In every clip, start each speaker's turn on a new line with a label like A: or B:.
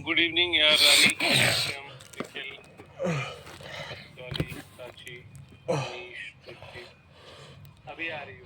A: Good evening यार रानी, सत्यम, निखिल, डॉली, साची, मनीष, तृप्ति। अभी आ रही होगी।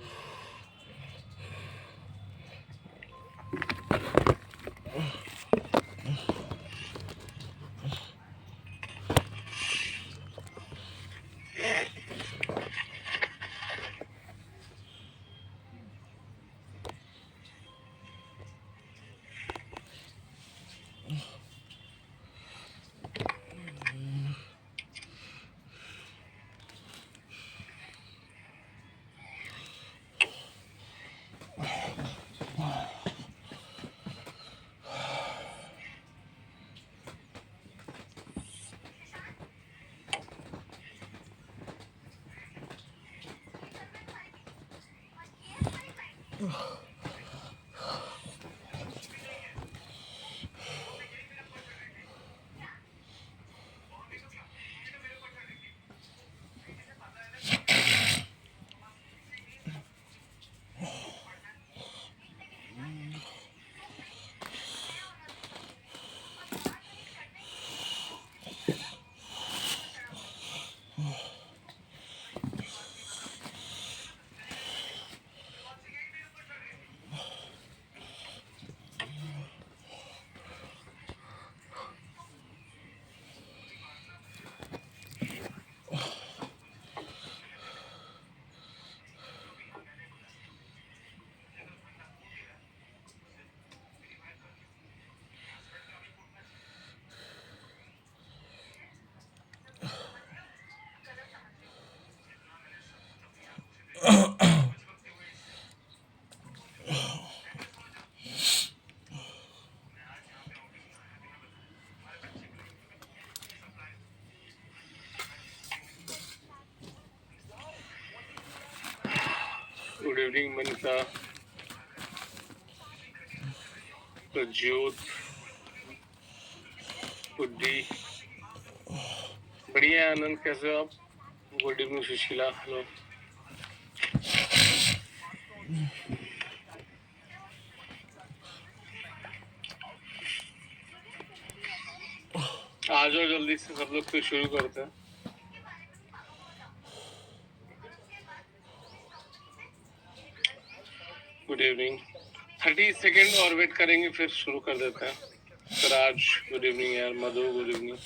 A: गुड इवनिंग मनीषा, प्रज्योत, बुद्धि। बढ़िया है आनंद, कैसे हो आप? Good evening Sushila, hello. आ जाओ जल्दी से, सब लोग फिर शुरू करते हैं। Good evening. 30 सेकेंड और वेट करेंगे, फिर शुरू कर देते हैं। राज गुड इवनिंग यार, मधु गुड इवनिंग।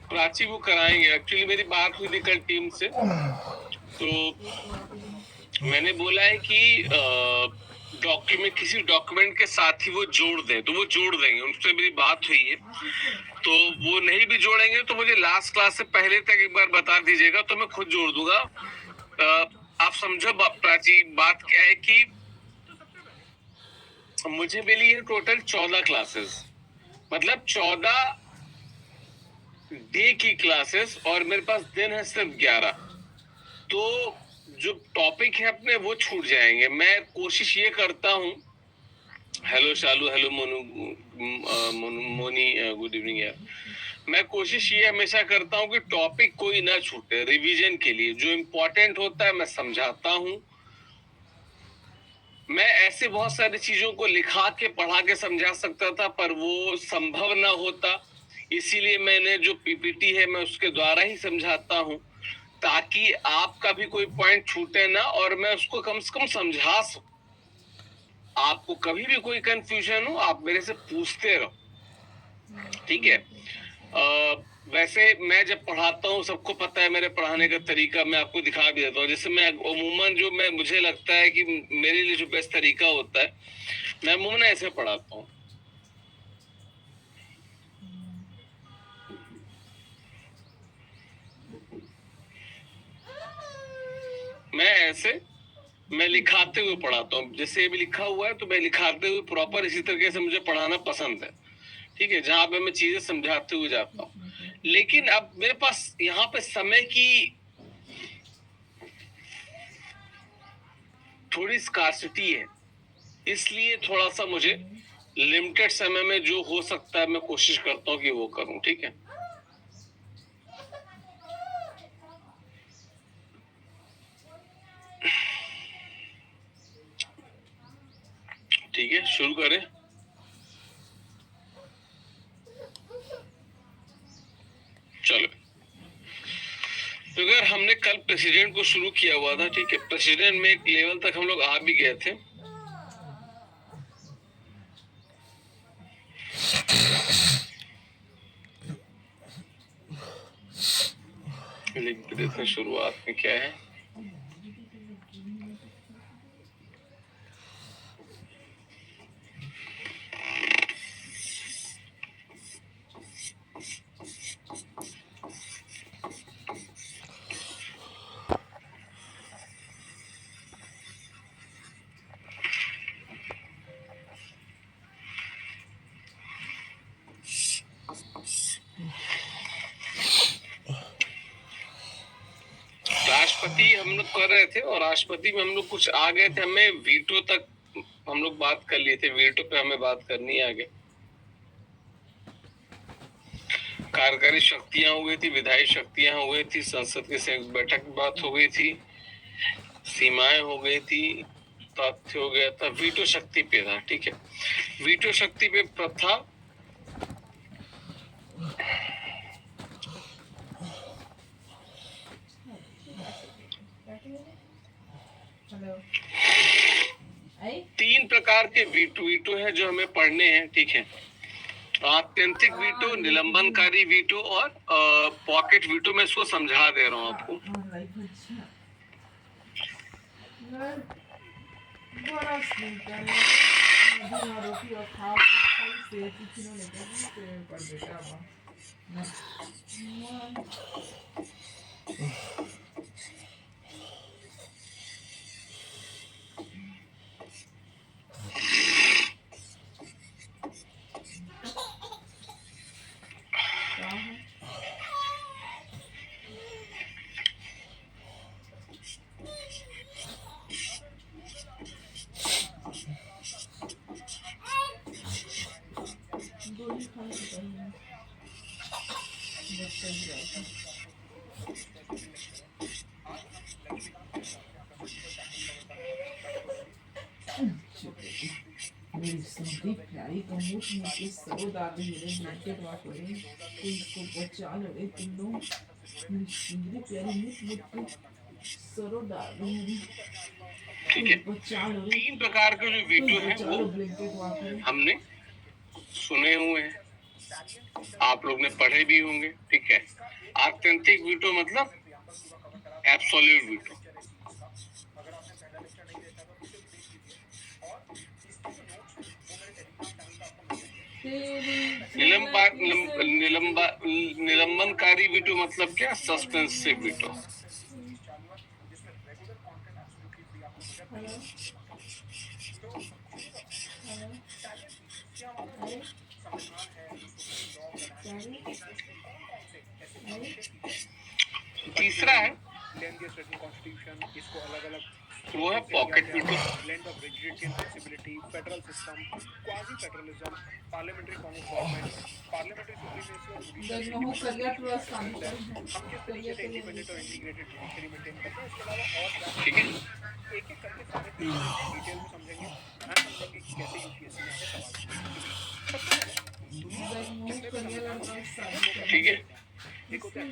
A: प्राची वो कराएंगे, एक्चुअली मेरी बात हुई थी कल टीम से, तो मैंने बोला है कि डॉक्यूमेंट, किसी डॉक्यूमेंट के साथ ही वो जोड़ दें, तो वो जोड़ देंगे। उनसे मेरी बात हुई है, तो वो नहीं भी जोड़ेंगे तो मुझे लास्ट क्लास से पहले तक एक बार बता दीजिएगा, तो मैं खुद जोड़ दूंगा। आप समझो प्राची, बात क्या है कि मुझे मिली है टोटल 14 क्लासेस, मतलब 14 डे की क्लासेस, और मेरे पास दिन है सिर्फ 11। तो जो टॉपिक है अपने वो छूट जाएंगे। मैं कोशिश ये करता हूँ, हेलो शालू, हेलो मोनी, गुड इवनिंग यार। मैं कोशिश ये हमेशा करता हूँ कि टॉपिक कोई ना छूटे। रिवीजन के लिए जो इम्पोर्टेंट होता है मैं समझाता हूँ। मैं ऐसे बहुत सारी चीजों को लिखा के पढ़ा के समझा सकता था, पर वो संभव ना होता, इसीलिए मैंने जो पीपीटी है मैं उसके द्वारा ही समझाता हूँ, ताकि आपका भी कोई पॉइंट छूटे ना, और मैं उसको कम से कम समझा सकूं। आपको कभी भी कोई कंफ्यूजन हो आप मेरे से पूछते रहो, ठीक है? वैसे मैं जब पढ़ाता हूँ, सबको पता है मेरे पढ़ाने का तरीका, मैं आपको दिखा भी देता हूँ। जैसे मैं अमूमन जो मुझे लगता है कि मेरे लिए जो बेस्ट तरीका होता है, मैं अमूमन ऐसे पढ़ाता हूँ। मैं ऐसे मैं लिखाते हुए पढ़ाता हूँ, जैसे अभी लिखा हुआ है तो मैं लिखाते हुए प्रॉपर इसी तरीके से मुझे पढ़ाना पसंद है, ठीक है, जहां पे मैं चीजें समझाते हुए जाता हूँ। लेकिन अब मेरे पास यहाँ पे समय की थोड़ी स्कार्सिटी है, इसलिए थोड़ा सा मुझे लिमिटेड समय में जो हो सकता है मैं कोशिश करता हूँ कि वो करूँ, ठीक है। ठीक है, शुरू करें। चलो, तो अगर हमने कल प्रेसिडेंट को शुरू किया हुआ था, ठीक है, प्रेसिडेंट में एक लेवल तक हम लोग आ भी गए थे। लिख भी देते हैं शुरुआत में क्या है। राष्ट्रपति हम लोग कर रहे थे और राष्ट्रपति में हम लोग कुछ आ गए थे, हमें वीटो तक हम लोग बात कर लिए थे, वीटो पे हमें बात करनी है आगे। कार्यकारी शक्तियां हो गई थी, विधायी शक्तियां हो गई थी, संसद की संयुक्त बैठक की बात हो गई थी, सीमाएं हो गई थी, तथ्य हो गया था, वीटो शक्ति पे था, ठीक है। वीटो शक्ति पे प्रथा तीन प्रकार के वीटो है जो हमें पढ़ने हैं, ठीक है। आत्यंतिक वीटो, निलंबनकारी वीटो और पॉकेट वीटो। मैं इसको समझा दे रहा हूँ आपको।
B: मेरी संदीप प्यारी तो मुठ मुठ के सरो दादी मेरे ब्लैंकेट वापरे तो इसको बचा लो रे तुम लोग। मेरी सुंदरी प्यारी मुठ मुठ के सरो दादी मेरी,
A: ठीक है।
B: बचा लो रे।
A: तीन प्रकार के जो वीटो है वो
B: ब्लैंकेट वापरे
A: हमने सुने हुए हैं, आप लोग ने पढ़े भी होंगे, ठीक है। आत्यंतिक वीटो मतलब एब्सोल्यूट वीटो। निलंबनकारी वीटो मतलब क्या? Suspensive veto. तीसरा है वो है pocket veto.
C: blend of rigidity and flexibility, federal system, quasi-federalism, parliamentary form of government, parliamentary supremacy और judicial independence। हम किस तरीके से independent और integrated judiciary maintain करते हैं, इसके अलावा और
A: ठीक है,
C: एक-एक करके सारे डिटेल में समझेंगे, हम समझेंगे कि कैसे यूपीएससी में ऐसे सवाल सबसे पहले
A: ठीक है।
C: एक होता है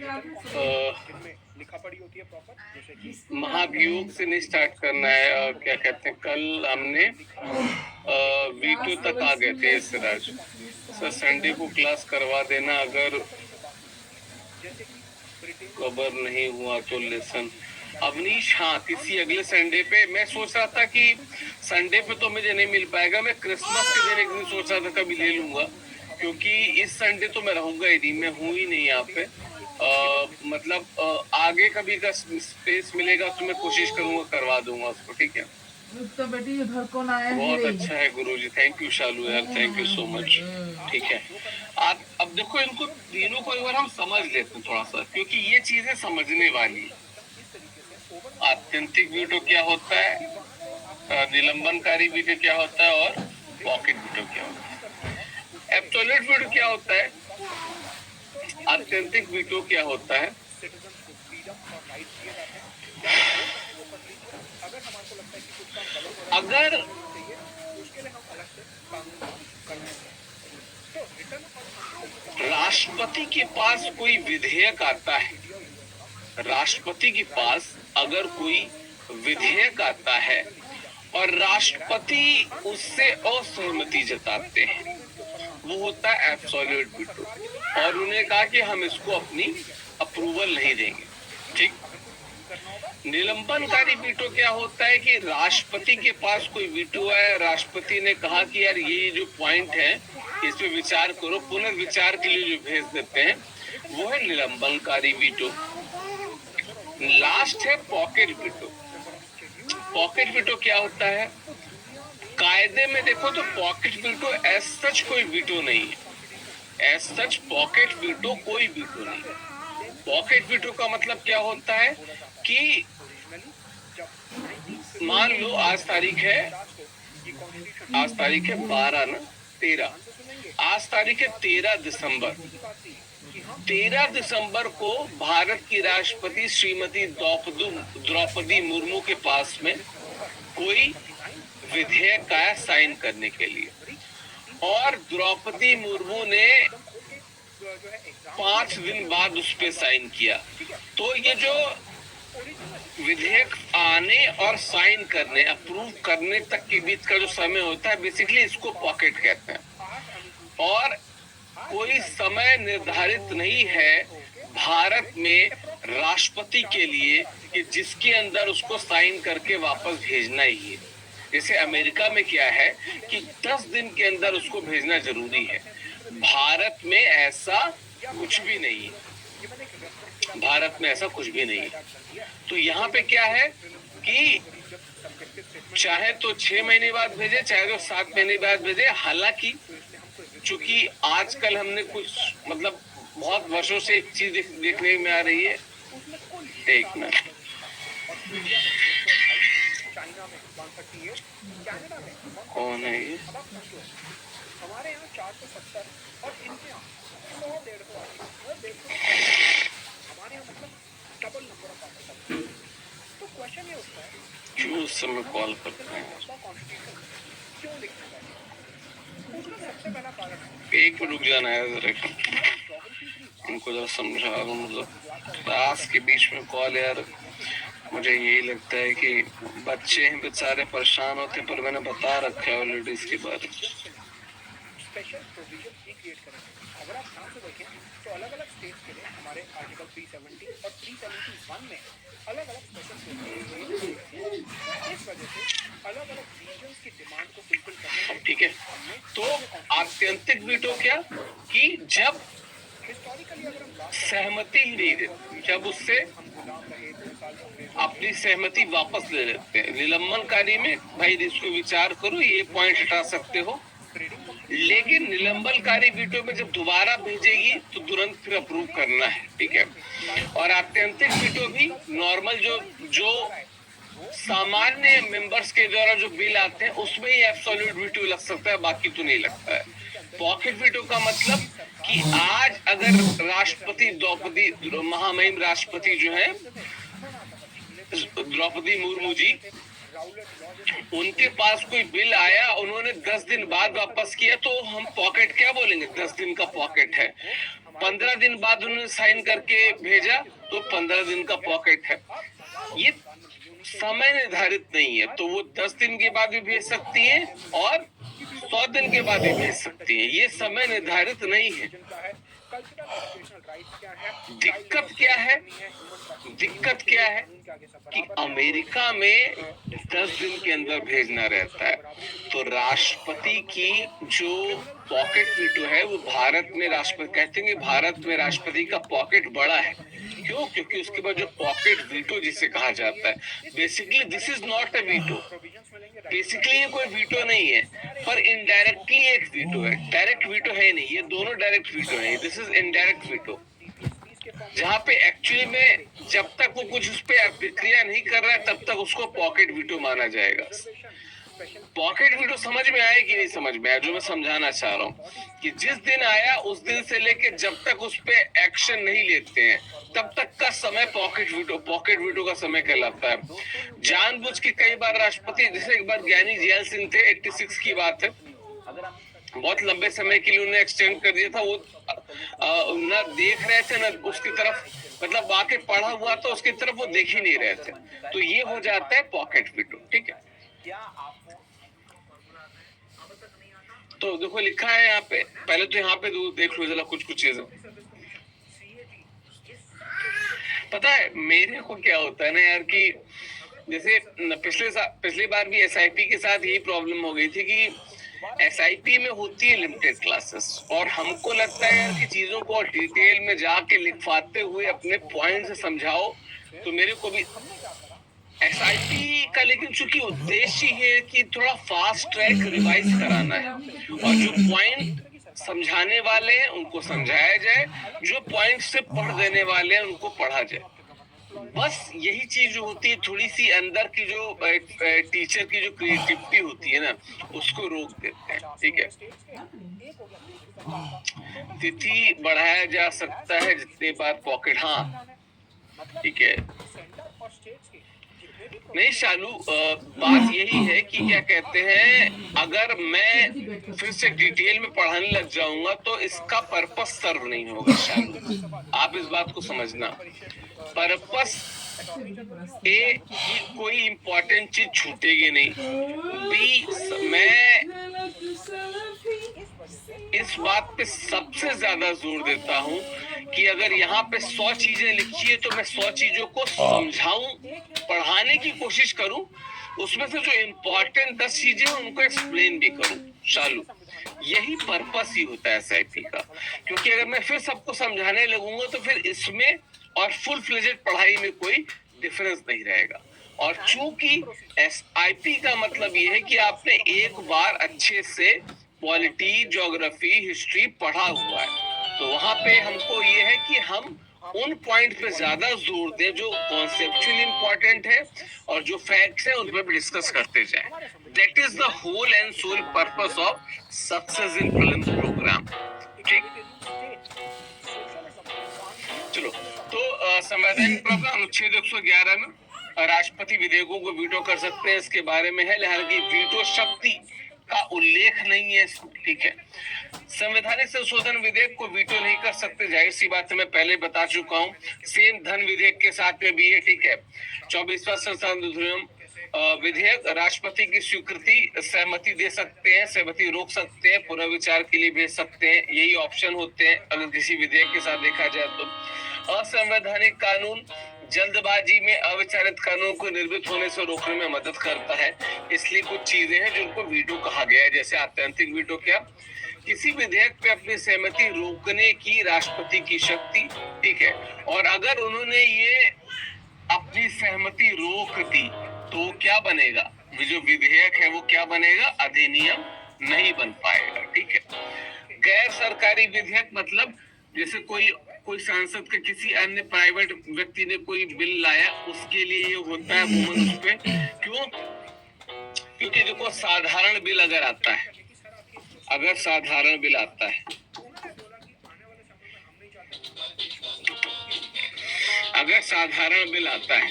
C: जिनमें लिखा पढ़ी होती है प्रॉपर, जैसे कि
A: महाभियोग से नहीं स्टार्ट करना है, और क्या कहते हैं, कल हमने वीटो तक आ गए थे इस राज। सर संडे को क्लास करवा देना, अगर कवर नहीं हुआ तो लेसन। अवनीश, हाँ, किसी अगले संडे पे। मैं सोच रहा था कि संडे पे तो मुझे नहीं मिल पाएगा, मैं क्रिसमस के दिन एक दिन सोच रहा था कभी ले लूंगा, क्योंकि इस संडे तो मैं रहूंगा ही नहीं, मैं हूँ ही नहीं यहाँ पे। मतलब आगे कभी का स्पेस मिलेगा तो मैं कोशिश करूंगा, करवा दूंगा उसको, ठीक है।
B: तो बेटी उधर कौन आया
A: बहुत
B: है?
A: अच्छा है गुरुजी, थैंक यू शालू यार, थैंक यू सो मच। ठीक है, आप अब देखो इनको तीनों को एक बार हम समझ लेते हैं थोड़ा सा, क्योंकि ये चीजें समझने वाली है। आत्यंतिक वीटो क्या होता है, निलंबनकारी वीटो क्या होता है, और पॉकेट वीटो क्या होता है। एब्सोल्यूट वीटो क्या होता है, आत्यंतिक वीटो क्या होता है। अगर राष्ट्रपति के पास कोई विधेयक आता है, राष्ट्रपति के पास अगर कोई विधेयक आता है और राष्ट्रपति उससे असहमति जताते हैं, वो होता है एब्सोल्यूट वीटो, और उन्हें कहा कि हम इसको अपनी अप्रूवल नहीं देंगे, ठीक। निलंबनकारी वीटो क्या होता है कि राष्ट्रपति के पास कोई वीटो है, राष्ट्रपति ने कहा कि यार ये जो पॉइंट है इस पे विचार करो, पुनर्विचार के लिए जो भेज देते हैं, वो है निलंबनकारी वीटो। लास्ट है पॉकेट वीटो। पॉकेट वीटो क्या होता है, कायदे में देखो तो पॉकेट वीटो एज सच कोई वीटो नहीं है, एज सच पॉकेट वीटो कोई वीटो नहीं है। पॉकेट वीटो का मतलब क्या होता है कि मान लो आज तारीख है 12 ना 13, आज तारीख है 13 दिसंबर। 13 दिसंबर को भारत की राष्ट्रपति श्रीमती द्रौपदी मुर्मू के पास में कोई विधेयक आया साइन करने के लिए, और द्रौपदी मुर्मू ने 5 दिन बाद उस पे साइन किया। तो ये जो विधेयक आने और साइन करने, अप्रूव करने तक के बीच का जो समय होता है, बेसिकली इसको पॉकेट कहते हैं। और कोई समय निर्धारित नहीं है भारत में राष्ट्रपति के लिए कि जिसके अंदर उसको साइन करके वापस भेजना ही है। जैसे अमेरिका में क्या है कि 10 दिन के अंदर उसको भेजना जरूरी है, भारत में ऐसा कुछ भी नहीं है, भारत में ऐसा कुछ भी नहीं है। तो यहाँ पे क्या है कि चाहे तो 6 महीने बाद भेजे, चाहे तो 7 महीने बाद भेजे। हालांकि चूंकि आजकल हमने कुछ मतलब बहुत वर्षों से एक चीज देखने में आ रही है, एक मिनट, कौन है ये, हमारे यहाँ 470 और इनके यहाँ 100-150, हमारे यहाँ मतलब डबल नंबर ऑफ ऑफिसर्स। तो क्वेश्चन ये उठता है क्यों उस समय कॉल करते हैं, क्यों लिखना चाहिए? उसका सबसे पहला कारण है, एक मिनट रुक जाना है जरा, इनको जरा समझा दो। मतलब क्लास के बीच में कॉल, यार मुझे यही लगता है कि बच्चे हैं बेचारे परेशान होते, पर मैंने बता रखा है ऑलरेडी इसके बारे में। स्पेशल प्रोविजन ही क्रिएट करेंगे। अगर आप ध्यान से देखें तो अलग अलग स्टेट्स के लिए हमारे आर्टिकल 370 और 371 में अलग अलग स्पेशल प्रोविजन, इस वजह से अलग अलग रीजन्स की डिमांड को फुलफिल करने, ठीक है। तो आत्यंतिक वीटो क्या कि जब हिस्टोरिकली अगर हम सहमति ही नहीं देते, जब उससे अपनी सहमति वापस ले लेते हैं। निलंबनकारी में भाई इसको विचार करो, ये पॉइंट हटा सकते हो, लेकिन निलंबनकारी वीटो में जब दोबारा भेजेगी तो तुरंत फिर अप्रूव करना है, ठीक है। और आत्यंतिक वीटो भी नॉर्मल जो सामान्य मेंबर्स के द्वारा जो बिल आते हैं उसमें ही एब्सोल्यूट वीटो लग सकता है, बाकी तो नहीं लगता है। पॉकेट वीटो का मतलब कि आज अगर राष्ट्रपति महामहिम राष्ट्रपति जो है द्रौपदी मुर्मू जी, उनके पास कोई बिल आया, उन्होंने 10 दिन बाद वापस किया, तो हम पॉकेट क्या बोलेंगे, 10 दिन का पॉकेट है। 15 दिन बाद उन्होंने साइन करके भेजा तो 15 दिन का पॉकेट है। ये समय निर्धारित नहीं है, तो वो 10 दिन के बाद भी भेज सकती है और 100 दिन के बाद भी भेज सकती है, ये समय निर्धारित नहीं है। दिक्कत क्या है? दिक्कत क्या है कि अमेरिका में 10 दिन के अंदर भेजना रहता है, तो राष्ट्रपति की जो पॉकेट वीटो है वो भारत में राष्ट्रपति कहते हैं कि भारत में राष्ट्रपति का पॉकेट बड़ा है। क्यों? क्योंकि उसके बाद जो पॉकेट वीटो जिसे कहा जाता है, basically this is not a veto. Basically ये कोई वीटो नहीं है, पर इनडायरेक्टली एक वीटो है, डायरेक्ट वीटो है नहीं। ये दोनों डायरेक्ट वीटो है, दिस इज इनडायरेक्ट वीटो, जहाँ पे एक्चुअली में जब तक वो कुछ उस पर प्रक्रिया नहीं कर रहा है तब तक उसको पॉकेट वीटो माना जाएगा। पॉकेट वीटो समझ में आया कि नहीं समझ में आया? जो मैं समझाना चाह रहा हूँ कि जिस दिन आया उस दिन से लेके जब तक उस पे एक्शन नहीं लेते हैं तब तक का समय पॉकेट वीटो का समय कहलाता है। जानबूझ के कई बार राष्ट्रपति, जैसे एक बार ज्ञानी जैल सिंह थे, 86 की बात है, बहुत लंबे समय के लिए उन्हें एक्सटेंड कर दिया था। वो ना देख रहे थे ना उसकी तरफ, मतलब आके पढ़ा हुआ तो उसकी तरफ वो देख ही नहीं रहे थे, तो ये हो जाता है पॉकेट वीटो। ठीक है, तो देखो लिखा है यहाँ पे, पहले तो यहाँ पे देख लो जरा कुछ चीजें। पता है मेरे को क्या होता है ना यार, कि जैसे पिछली बार भी एसआईपी के साथ यही प्रॉब्लम हो गई थी कि एसआईपी में होती है लिमिटेड क्लासेस, और हमको लगता है यार कि चीजों को डिटेल में जाके लिखवाते हुए अपने पॉइंट से समझाओ। तो मेरे को भी एसआईपी का लेकिन चूंकि उद्देश्य है कि थोड़ा फास्ट ट्रैक रिवाइज कराना है, और जो पॉइंट समझाने वाले हैं उनको समझाया जाए, जो पॉइंट से पढ़ देने वाले हैं उनको पढ़ा जाए। बस यही चीज जो होती है, थोड़ी सी अंदर की जो टीचर की जो क्रिएटिविटी होती है ना, उसको रोक देते हैं। ठीक है, तिथि बढ़ाया जा सकता है जितने बार पॉकेट, हाँ ठीक है। नहीं शालू, बात यही है कि क्या कहते हैं, अगर मैं फिर से डिटेल में पढ़ाने लग जाऊंगा तो इसका पर्पस सर्व नहीं होगा शालू, आप इस बात को समझना। पर्पस ए की कोई इंपॉर्टेंट चीज छूटेगी नहीं, बी मैं इस बात पे सबसे ज्यादा जोर देता हूँ कि अगर यहाँ पे 100 चीजें लिखी है तो मैं 100 चीजों को समझाऊं, पढ़ाने की कोशिश करूं, उसमें से जो इम्पोर्टेंट 10 चीजें हैं उनको एक्सप्लेन भी करूं। चालू यही पर्पस ही होता है एसआईपी का, क्योंकि अगर मैं फिर सबको समझाने लगूंगा तो फिर इसमें और फुल फ्लेजेड पढ़ाई में कोई डिफरेंस नहीं रहेगा। और चूंकि एसआईपी का मतलब ये है कि आपने एक बार अच्छे से पॉलिटी, ज्योग्राफी, हिस्ट्री पढ़ा हुआ है, तो वहां पे हमको ये है कि हम उन पॉइंट पे ज्यादा जोर दें जो कॉन्सेप्चुअली इंपॉर्टेंट है, और जो फैक्ट्स हैं उन पर भी डिस्कस करते जाएं। That is the whole and sole purpose of success in prelims program. ठीक, चलो तो संवैधानिक प्रावधान अनुच्छेद 111 में राष्ट्रपति विधेयकों को वीटो कर सकते हैं, इसके बारे में है, हालांकि वीटो शक्ति का उल्लेख नहीं है। ठीक है, संवैधानिक संशोधन विधेयक को वीटो नहीं कर सकते, जाहिर सी बात है, मैं पहले बता चुका हूँ। सेम धन विधेयक के साथ में भी है। ठीक है, 24वां संशोधन अधिनियम विधेयक राष्ट्रपति की स्वीकृति, सहमति दे सकते हैं, सहमति रोक सकते हैं, पुनर्विचार के लिए भेज सकते हैं, यही ऑप्शन होते हैं अगर किसी विधेयक के साथ देखा जाए तो। असंवैधानिक कानून जल्दबाजी में अविचारित कानून को निर्मित होने से रोकने में मदद करता है, इसलिए कुछ चीजें हैं जिनको वीटो कहा गया है, जैसे आत्यंतिक वीटो क्या, किसी विधेयक पे अपनी सहमति रोकने की राष्ट्रपति की शक्ति। ठीक है, और अगर उन्होंने ये अपनी सहमति रोक दी तो क्या बनेगा, जो विधेयक है वो क्या बनेगा, अधिनियम नहीं बन पाएगा। ठीक है, गैर सरकारी विधेयक मतलब जैसे कोई सांसद के किसी अन्य प्राइवेट व्यक्ति ने कोई बिल लाया, उसके लिए ये होता है वुमन उस पे। क्यों? क्योंकि देखो साधारण बिल अगर आता है, अगर साधारण बिल आता है, अगर साधारण बिल आता है,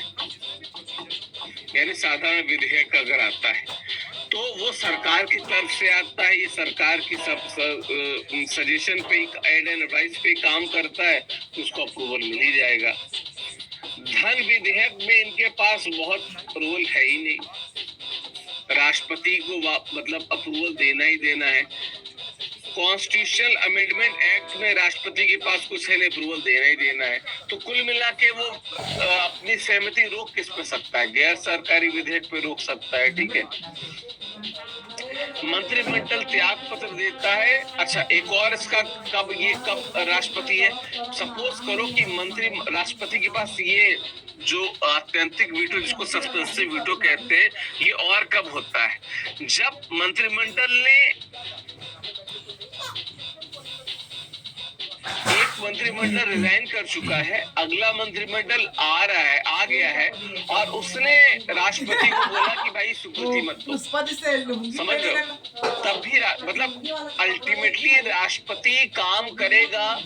A: यानी साधारण विधेयक अगर आता है, तो वो सरकार की तरफ से आता है, ये सरकार की सब सजेशन पे, एड एंड एडवाइस पे काम करता है, तो उसको अप्रूवल मिल ही जाएगा। धन विधेयक में इनके पास बहुत रोल है ही नहीं, राष्ट्रपति को मतलब अप्रूवल देना ही देना है। कॉन्स्टिट्यूशनल अमेंडमेंट एक्ट में राष्ट्रपति के पास कुछ है, अप्रूवल देना ही देना है। तो कुल मिला के वो अपनी सहमति रोक किस पे सकता है? गैर सरकारी विधेयक पे रोक सकता है, ठीक है। मंत्रिमंडल त्याग पत्र देता है। अच्छा, एक और इसका कब राष्ट्रपति है? सपोज करो कि राष्ट्रपति के पास ये जो आत्यंतिक वीटो, जिसको सस्पेंसिव वीटो कहते हैं, ये और कब होता है? जब मंत्रिमंडल ने एक मंत्रिमंडल रिजाइन कर चुका है, अगला मंत्रिमंडल आ गया है और उसने राष्ट्रपति को बोला कि भाई स्वीकृति मत दो, समझ रहे हो? तब भी मतलब अल्टीमेटली राष्ट्रपति काम करेगा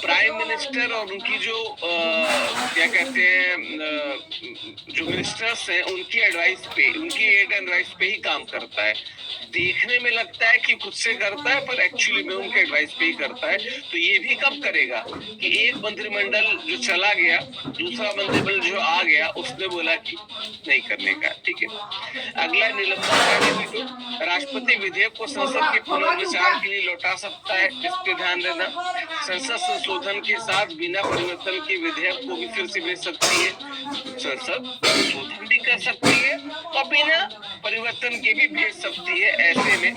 A: प्राइम मिनिस्टर और उनकी जो क्या कहते हैं जो मिनिस्टर्स हैं उनकी एडवाइस पे, उनकी एड एंड एडवाइस पे ही काम करता है। देखने में लगता है कि खुद से करता है, पर एक्चुअली में उनके एडवाइस पे ही करता है। तो ये भी कब करेगा कि एक मंत्रिमंडल जो चला गया, दूसरा मंत्रिमंडल जो आ गया, उसने बोला कि नहीं करने का, ठीक है। अगला निलंबन। राष्ट्रपति विधेयक को संसद के पुनर्विचार के लिए लौटा सकता है, इस पे ध्यान देना। संसद संशोधन के साथ बिना परिवर्तन के विधेयक को भी फिर से भेज सकती है। संसद संशोधन भी कर सकती है और बिना परिवर्तन के भी भेज सकती है। ऐसे में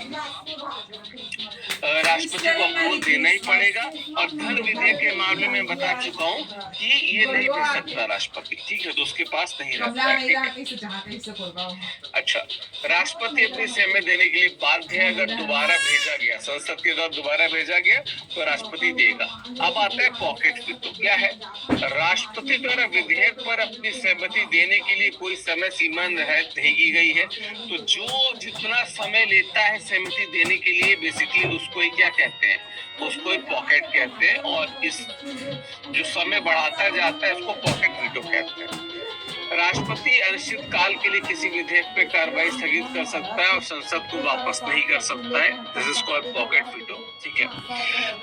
A: राष्ट्रपति को अप्रूवल देना ही पड़ेगा। और धन विधेयक के मामले में बता चुका हूँ कि ये नहीं भेज सकता राष्ट्रपति, ठीक है, तो उसके पास नहीं रहता है। अच्छा, राष्ट्रपति अपनी सहमति देने के लिए बाध्य है। अगर दोबारा भेजा गया, संसद के द्वारा दोबारा भेजा गया, तो राष्ट्रपति देगा। अब आता है पॉकेट वीटो। क्या है? राष्ट्रपति द्वारा विधेयक पर अपनी सहमति देने के लिए कोई समय सीमा नहीं की गई है। तो जो जितना समय लेता है सहमति देने के लिए, बेसिकली उसको ही क्या कहते हैं? उसको ही पॉकेट कहते हैं। और इस जो समय बढ़ाता जाता है उसको पॉकेट वीटो कहते हैं। राष्ट्रपति अनिश्चित काल के लिए किसी विधेयक पे कार्रवाई स्थगित कर सकता है और संसद को वापस नहीं कर सकता है। This is called pocket veto, ठीक है।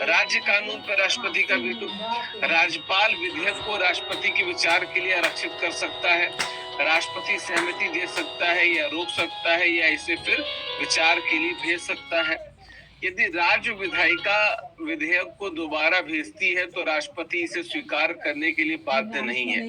A: राज्य कानून पर राष्ट्रपति का वीटो। राज्यपाल विधेयक को राष्ट्रपति के विचार के लिए आरक्षित कर सकता है। राष्ट्रपति सहमति दे सकता है या रोक सकता है या इसे फिर विचार के लिए भेज सकता है। यदि राज्य विधायिका विधेयक को दोबारा भेजती है तो राष्ट्रपति इसे स्वीकार करने के लिए बाध्य नहीं है।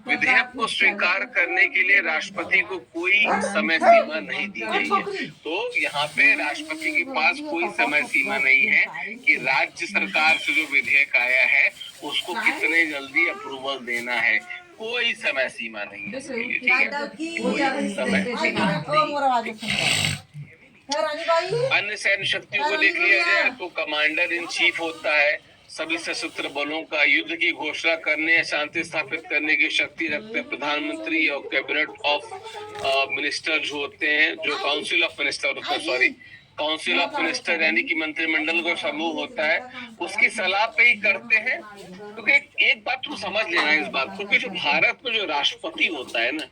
A: विधेयक को स्वीकार करने के लिए राष्ट्रपति को कोई समय सीमा नहीं दी गई है। तो यहाँ पे राष्ट्रपति के पास कोई समय सीमा नहीं है कि राज्य सरकार से जो विधेयक आया है उसको कितने जल्दी अप्रूवल देना है। कोई समय सीमा नहीं है इसके लिए, ठीक है, कोई समय सीमा। अन्य सैन्य शक्तियों को देख लिया जाए तो कमांडर इन चीफ होता है। सभी सशस्त्र बलों का युद्ध की घोषणा करने या शांति स्थापित करने की शक्ति रखते हैं प्रधानमंत्री और कैबिनेट ऑफ मिनिस्टर जो होते हैं, जो काउंसिल ऑफ मिनिस्टर होता है, सॉरी, काउंसिल ऑफ मिनिस्टर यानी कि मंत्रिमंडल का समूह होता है, उसकी सलाह पे ही करते हैं। क्योंकि एक बात तो समझ लेना इस बात को कि जो भारत में जो राष्ट्रपति होता है ना,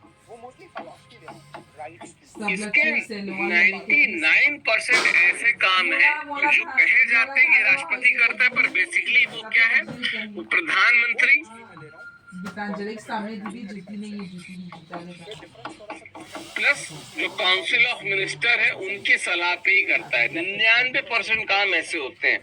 A: इसके 99% ऐसे काम है जो कहे जाते हैं कि राष्ट्रपति करता है, पर बेसिकली वो क्या है? वो प्रधानमंत्री प्लस जो काउंसिल ऑफ मिनिस्टर है उनकी सलाह पे ही करता है। 99% काम ऐसे होते हैं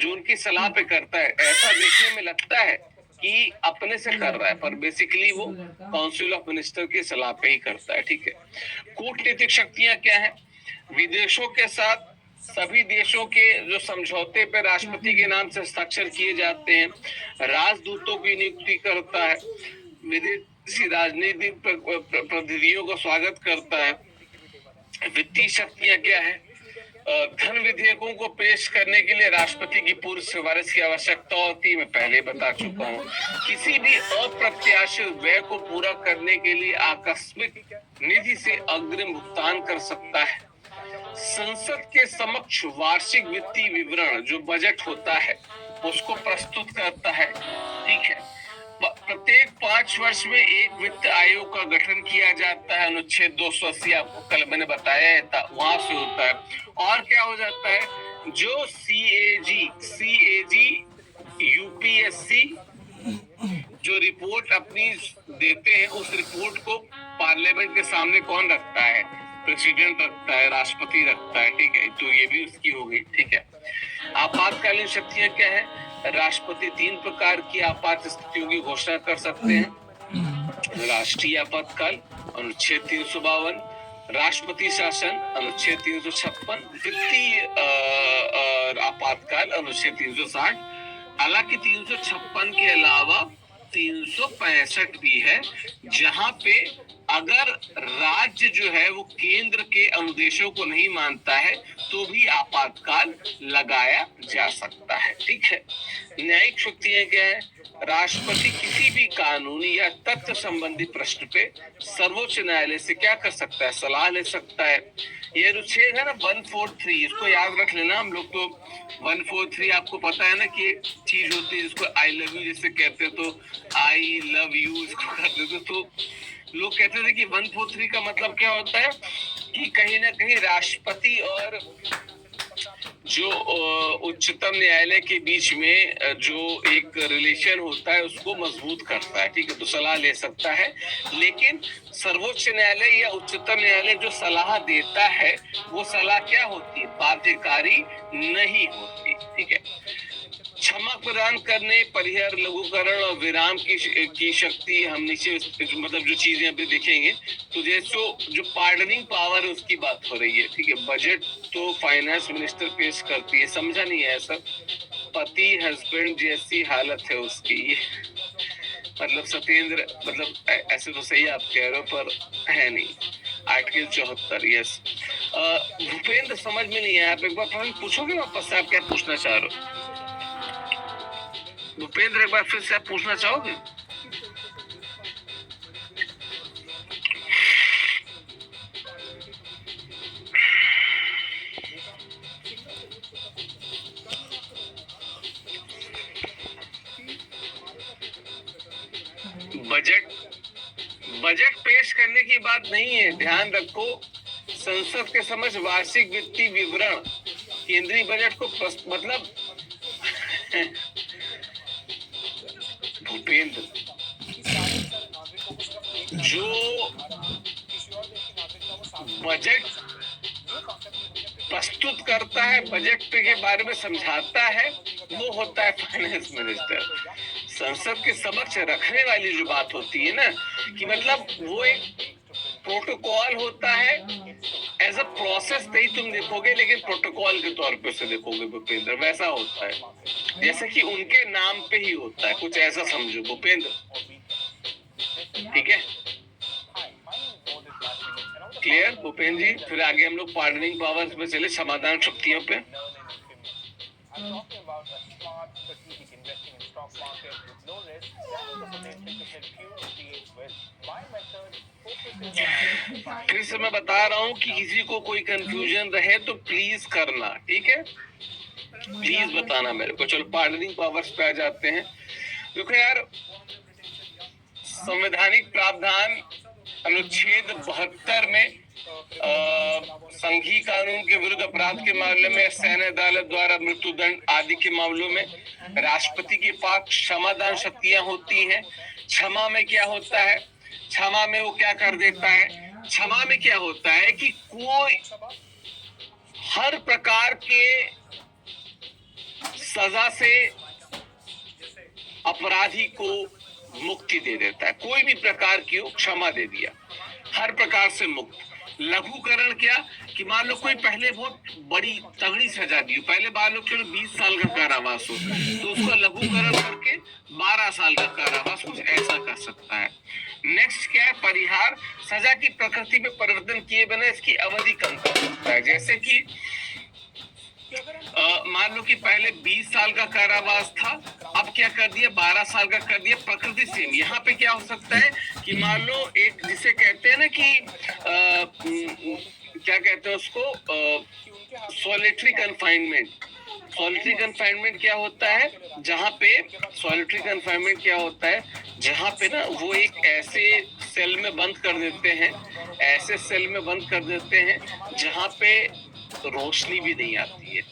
A: जो उनकी सलाह पे करता है। ऐसा देखने में लगता है कि अपने से कर रहा है, पर बेसिकली वो काउंसिल ऑफ मिनिस्टर की सलाह पे ही करता है, ठीक है। कूटनीतिक शक्तियां क्या है? विदेशों के साथ सभी देशों के जो समझौते पे राष्ट्रपति के नाम से हस्ताक्षर किए जाते हैं। राजदूतों की नियुक्ति करता है। विदेशी राजनीतिक प्रतिनिधियों का स्वागत करता है। वित्तीय शक्तियां क्या है? धन विधेयकों को पेश करने के लिए राष्ट्रपति की पूर्व सिफारिश की आवश्यकता होती है, मैं पहले बता चुका हूँ। किसी भी अप्रत्याशित व्यय को पूरा करने के लिए आकस्मिक निधि से अग्रिम भुगतान कर सकता है। संसद के समक्ष वार्षिक वित्तीय विवरण जो बजट होता है उसको प्रस्तुत करता है, ठीक है। प्रत्येक 5 वर्ष में एक वित्त आयोग का गठन किया जाता है। अनुच्छेद 280 आपको कल मैंने बताया था, वहां से होता है। और क्या हो जाता है? जो CAG, UPSC जो रिपोर्ट अपनी देते हैं, उस रिपोर्ट को पार्लियामेंट के सामने कौन रखता है? प्रेसिडेंट रखता है, राष्ट्रपति रखता है, ठीक है, तो ये भी उसकी हो गई, ठीक है। आपातकालीन शक्तियां क्या है? राष्ट्रपति 3 प्रकार की आपात स्थितियों की घोषणा कर सकते हैं। राष्ट्रीय आपातकाल अनुच्छेद 352, राष्ट्रपति शासन अनुच्छेद 356, वित्तीय आपातकाल अनुच्छेद 360। हालांकि 356 के अलावा 365 भी है, जहां पे अगर राज्य जो है वो केंद्र के अनुदेशों को नहीं मानता है तो भी आपातकाल लगाया जा सकता है, ठीक है। न्यायिक शक्तियां क्या है? राष्ट्रपति किसी भी कानूनी या तथ्य संबंधी प्रश्न पे सर्वोच्च न्यायालय से क्या कर सकता है? सलाह ले सकता है। ये अनुच्छेद है ना 143, इसको याद रख लेना। हम लोग तो 143 आपको पता है ना कि एक चीज होती है जिसको आई लव यू जैसे कहते हैं, तो आई लव यू इसको करते थे, तो लोग कहते थे कि 143 का मतलब क्या होता है कि कहीं ना कहीं राष्ट्रपति और जो उच्चतम न्यायालय के बीच में जो एक रिलेशन होता है उसको मजबूत करता है, ठीक है, तो सलाह ले सकता है। लेकिन सर्वोच्च न्यायालय या उच्चतम न्यायालय जो सलाह देता है वो सलाह क्या होती है? बाध्यकारी नहीं होती, ठीक है। क्षमा प्रदान करने, परिहार, लघुकरण और विराम की शक्ति हम नीचे मतलब जो चीजें अभी देखेंगे, तो जैसे जो पार्डनिंग पावर है उसकी बात हो रही है, ठीक है। बजट तो फाइनेंस मिनिस्टर पेश करती है, समझा नहीं है सर? पति हस्बैंड जैसी हालत है उसकी, मतलब सत्येंद्र, मतलब ऐसे तो सही आप कह रहे हो पर है नहीं। Article 74, yes. भूपेंद्र समझ में नहीं आया, आप एक बार पूछोगे वापस से, आप क्या पूछना चाह रहे हो? भूपेंद्र एक बार फिर से आप पूछना चाहोगे? बजट पेश करने की बात नहीं है, ध्यान रखो। संसद के समक्ष वार्षिक वित्तीय विवरण, केंद्रीय बजट को मतलब भूपेंद्र जो बजट प्रस्तुत करता है, बजट के बारे में समझाता है, वो होता है फाइनेंस मिनिस्टर। संसद के समक्ष रखने वाली जो बात होती है ना, कि मतलब वो एक प्रोटोकॉल होता है, एज अ प्रोसेस नहीं तुम देखोगे, लेकिन प्रोटोकॉल के तौर पे उसे देखोगे भूपेंद्र, वैसा होता है जैसे कि उनके नाम पे ही होता है, कुछ ऐसा समझो भूपेंद्र, ठीक है। क्लियर भूपेंद्र जी? फिर आगे हम लोग पार्डनिंग पावर्स में चले, समाधान शक्तियों पे। फिर से मैं बता रहा हूँ कि किसी को कोई कंफ्यूजन रहे तो प्लीज करना, ठीक है, प्लीज बताना मेरे को। चलो पार्डनिंग पावर्स पे आ जाते हैं। देखो यार, संवैधानिक प्रावधान अनुच्छेद 72 में संघीय कानून के विरुद्ध अपराध के मामले में सैन्य अदालत द्वारा मृत्युदंड आदि के मामलों में राष्ट्रपति के पास क्षमादान शक्तियां होती हैं। क्षमा में क्या होता है? क्षमा में वो क्या कर देता है? क्षमा में क्या होता है कि कोई हर प्रकार के सजा से अपराधी को मुक्ति दे देता है, कोई भी प्रकार की हो, क्षमा दे दिया, हर प्रकार से मुक्त। लघुकरण क्या? कि मान लो कोई पहले बहुत बड़ी तगड़ी सजा दी, पहले मान लो चलो 20 साल का कारावास हो, तो उसको लघुकरण करके 12 साल का कारावास, कुछ ऐसा कर सकता है। नेक्स्ट क्या है? परिहार, सजा की प्रकृति में परिवर्तन किए बिना इसकी अवधि कम कर सकता है। जैसे कि मान लो कि पहले 20 साल का कारावास था, अब क्या कर दिया? 12 साल का कर दिया। प्रकृति सेम। यहाँ पे क्या हो सकता है कि मान लो एक जिसे कहते हैं ना कि क्या कहते हैं उसको, सॉलिटरी कन्फाइनमेंट। सॉलिटरी कन्फाइनमेंट क्या होता है? जहाँ पे सॉलिटरी कन्फाइनमेंट क्या होता है? जहाँ पे ना वो एक ऐसे सेल में बंद कर देते हैं, ऐसे सेल में बंद कर देते हैं जहाँ पे रोशनी भी नहीं आती है,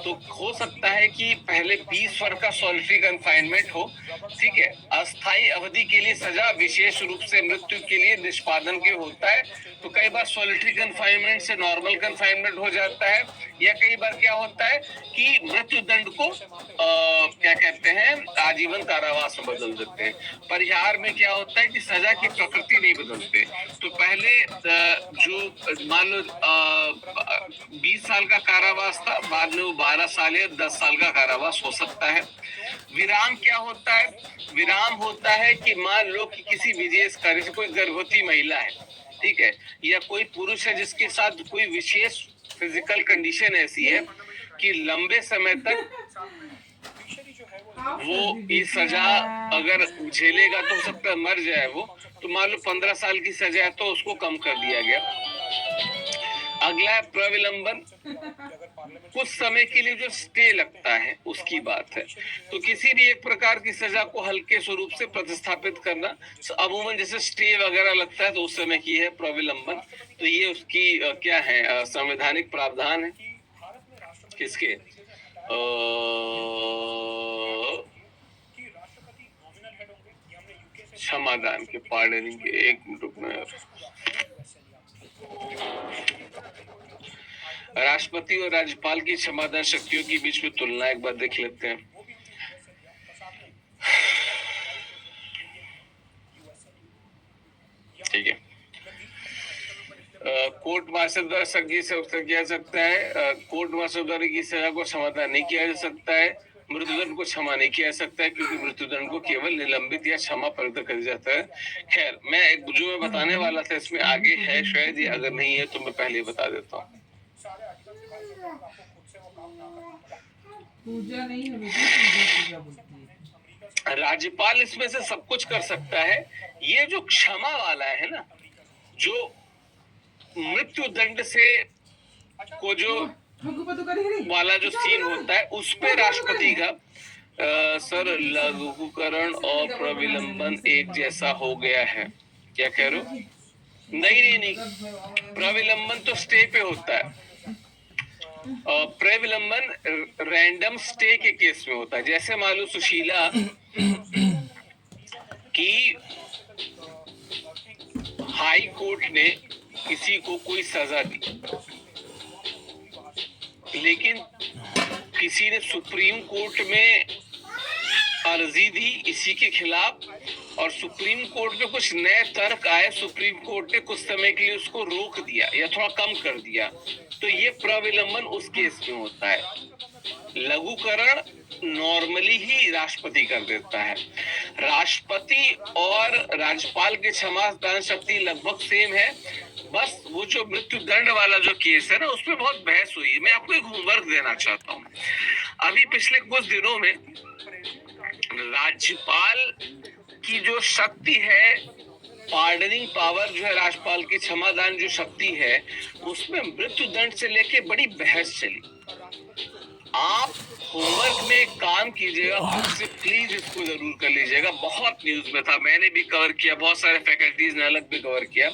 A: तो हो सकता है कि पहले 20 वर्ष का सॉलिटरी कन्फाइनमेंट हो, ठीक है। अस्थायी अवधि के लिए सजा विशेष रूप से मृत्यु के लिए निष्पादन के होता है, तो कई बार सॉलिटरी कन्फाइनमेंट से नॉर्मल कन्फाइनमेंट हो जाता है, या कई बार क्या होता है कि मृत्यु दंड को क्या कहते हैं आजीवन कारावास में बदल देते हैं। परिहार में क्या होता है कि सजा की प्रकृति नहीं बदलते। तो पहले जो मान लो 20 साल का कारावास था, बाद में वो 12 साल या 10 साल का कारावास हो सकता है। विराम क्या होता है? विराम होता है कि मान लो कि किसी विशेष कार्य से कोई गर्भवती महिला है, ठीक है, या कोई पुरुष है जिसके साथ कोई विशेष फिजिकल कंडीशन ऐसी है कि लंबे समय तक वो ये सजा अगर झेलेगा तो हो सकता है मर जाए वो, तो मान लो 15 साल की सजा है तो उसको कम कर दिया गया। अगला है प्रविलंबन, कुछ समय के लिए जो स्टे लगता है उसकी बात है। तो किसी भी एक प्रकार की सजा को हल्के स्वरूप से प्रतिस्थापित करना, अमूमन जैसे स्टे वगैरह लगता है तो उस समय की है प्रविलंबन। तो ये उसकी क्या है संवैधानिक प्रावधान है किसके क्षमादान के, पार्डनिंग के। एक मिनट रुकना यार। राष्ट्रपति और राज्यपाल की क्षमादान शक्तियों के बीच में तुलना एक बार देख लेते हैं। ठीक है, कोर्ट मार्शल द्वारा संज्ञेय से किया सकता है। कोर्ट मार्शल द्वारा की सजा को समाधान नहीं किया जा सकता है। मृत्युदंड को क्षमा नहीं किया जा सकता है क्योंकि मृत्युदंड को केवल निलंबित या क्षमा प्रदत्त कर जाता है। खैर, जो मैं बताने वाला था इसमें आगे है शायद, ये अगर नहीं है तो मैं पहले ही बता देता हूँ।
B: पूजा नहीं होगी, पूजा बोलती है।
A: राज्यपाल इसमें से सब कुछ कर सकता है। ये जो क्षमा वाला है ना, जो मृत्यु दंड से को जो वाला जो सीन होता है उस पे राष्ट्रपति का सर लघुकरण और प्रविलंबन एक जैसा हो गया है। क्या कह रहे हो? नहीं, प्रविलंबन तो स्टे पे होता है, प्रविलंबन रैंडम स्टे के केस में होता है। जैसे मान लो सुशीला की हाई कोर्ट ने किसी को कोई सजा दी, लेकिन किसी ने सुप्रीम कोर्ट में अर्जी दी इसी के खिलाफ और सुप्रीम कोर्ट में कुछ नए तर्क आए, सुप्रीम कोर्ट ने कुछ समय के लिए उसको रोक दिया या थोड़ा कम कर दिया, तो ये प्रविलंबन उस केस में होता है। लघुकरण नॉर्मली ही राष्ट्रपति कर देता है। राष्ट्रपति और राज्यपाल की क्षमादान शक्ति लगभग सेम है, बस वो जो मृत्यु दंड वाला जो केस है ना उसमें बहुत बहस हुई है। मैं आपको एक होमवर्क देना चाहता हूँ। अभी पिछले कुछ दिनों में राज्यपाल की जो शक्ति है, पार्डनिंग पावर जो है राज्यपाल की, क्षमादान जो शक्ति है, उसमें मृत्यु दंड से लेके बड़ी बहस चली। आप होमवर्क में एक काम कीजिएगा, खुद से प्लीज इसको जरूर कर लीजिएगा। बहुत न्यूज में था, मैंने भी कवर किया, बहुत सारे फैकल्टीज ने अलग भी कवर किया।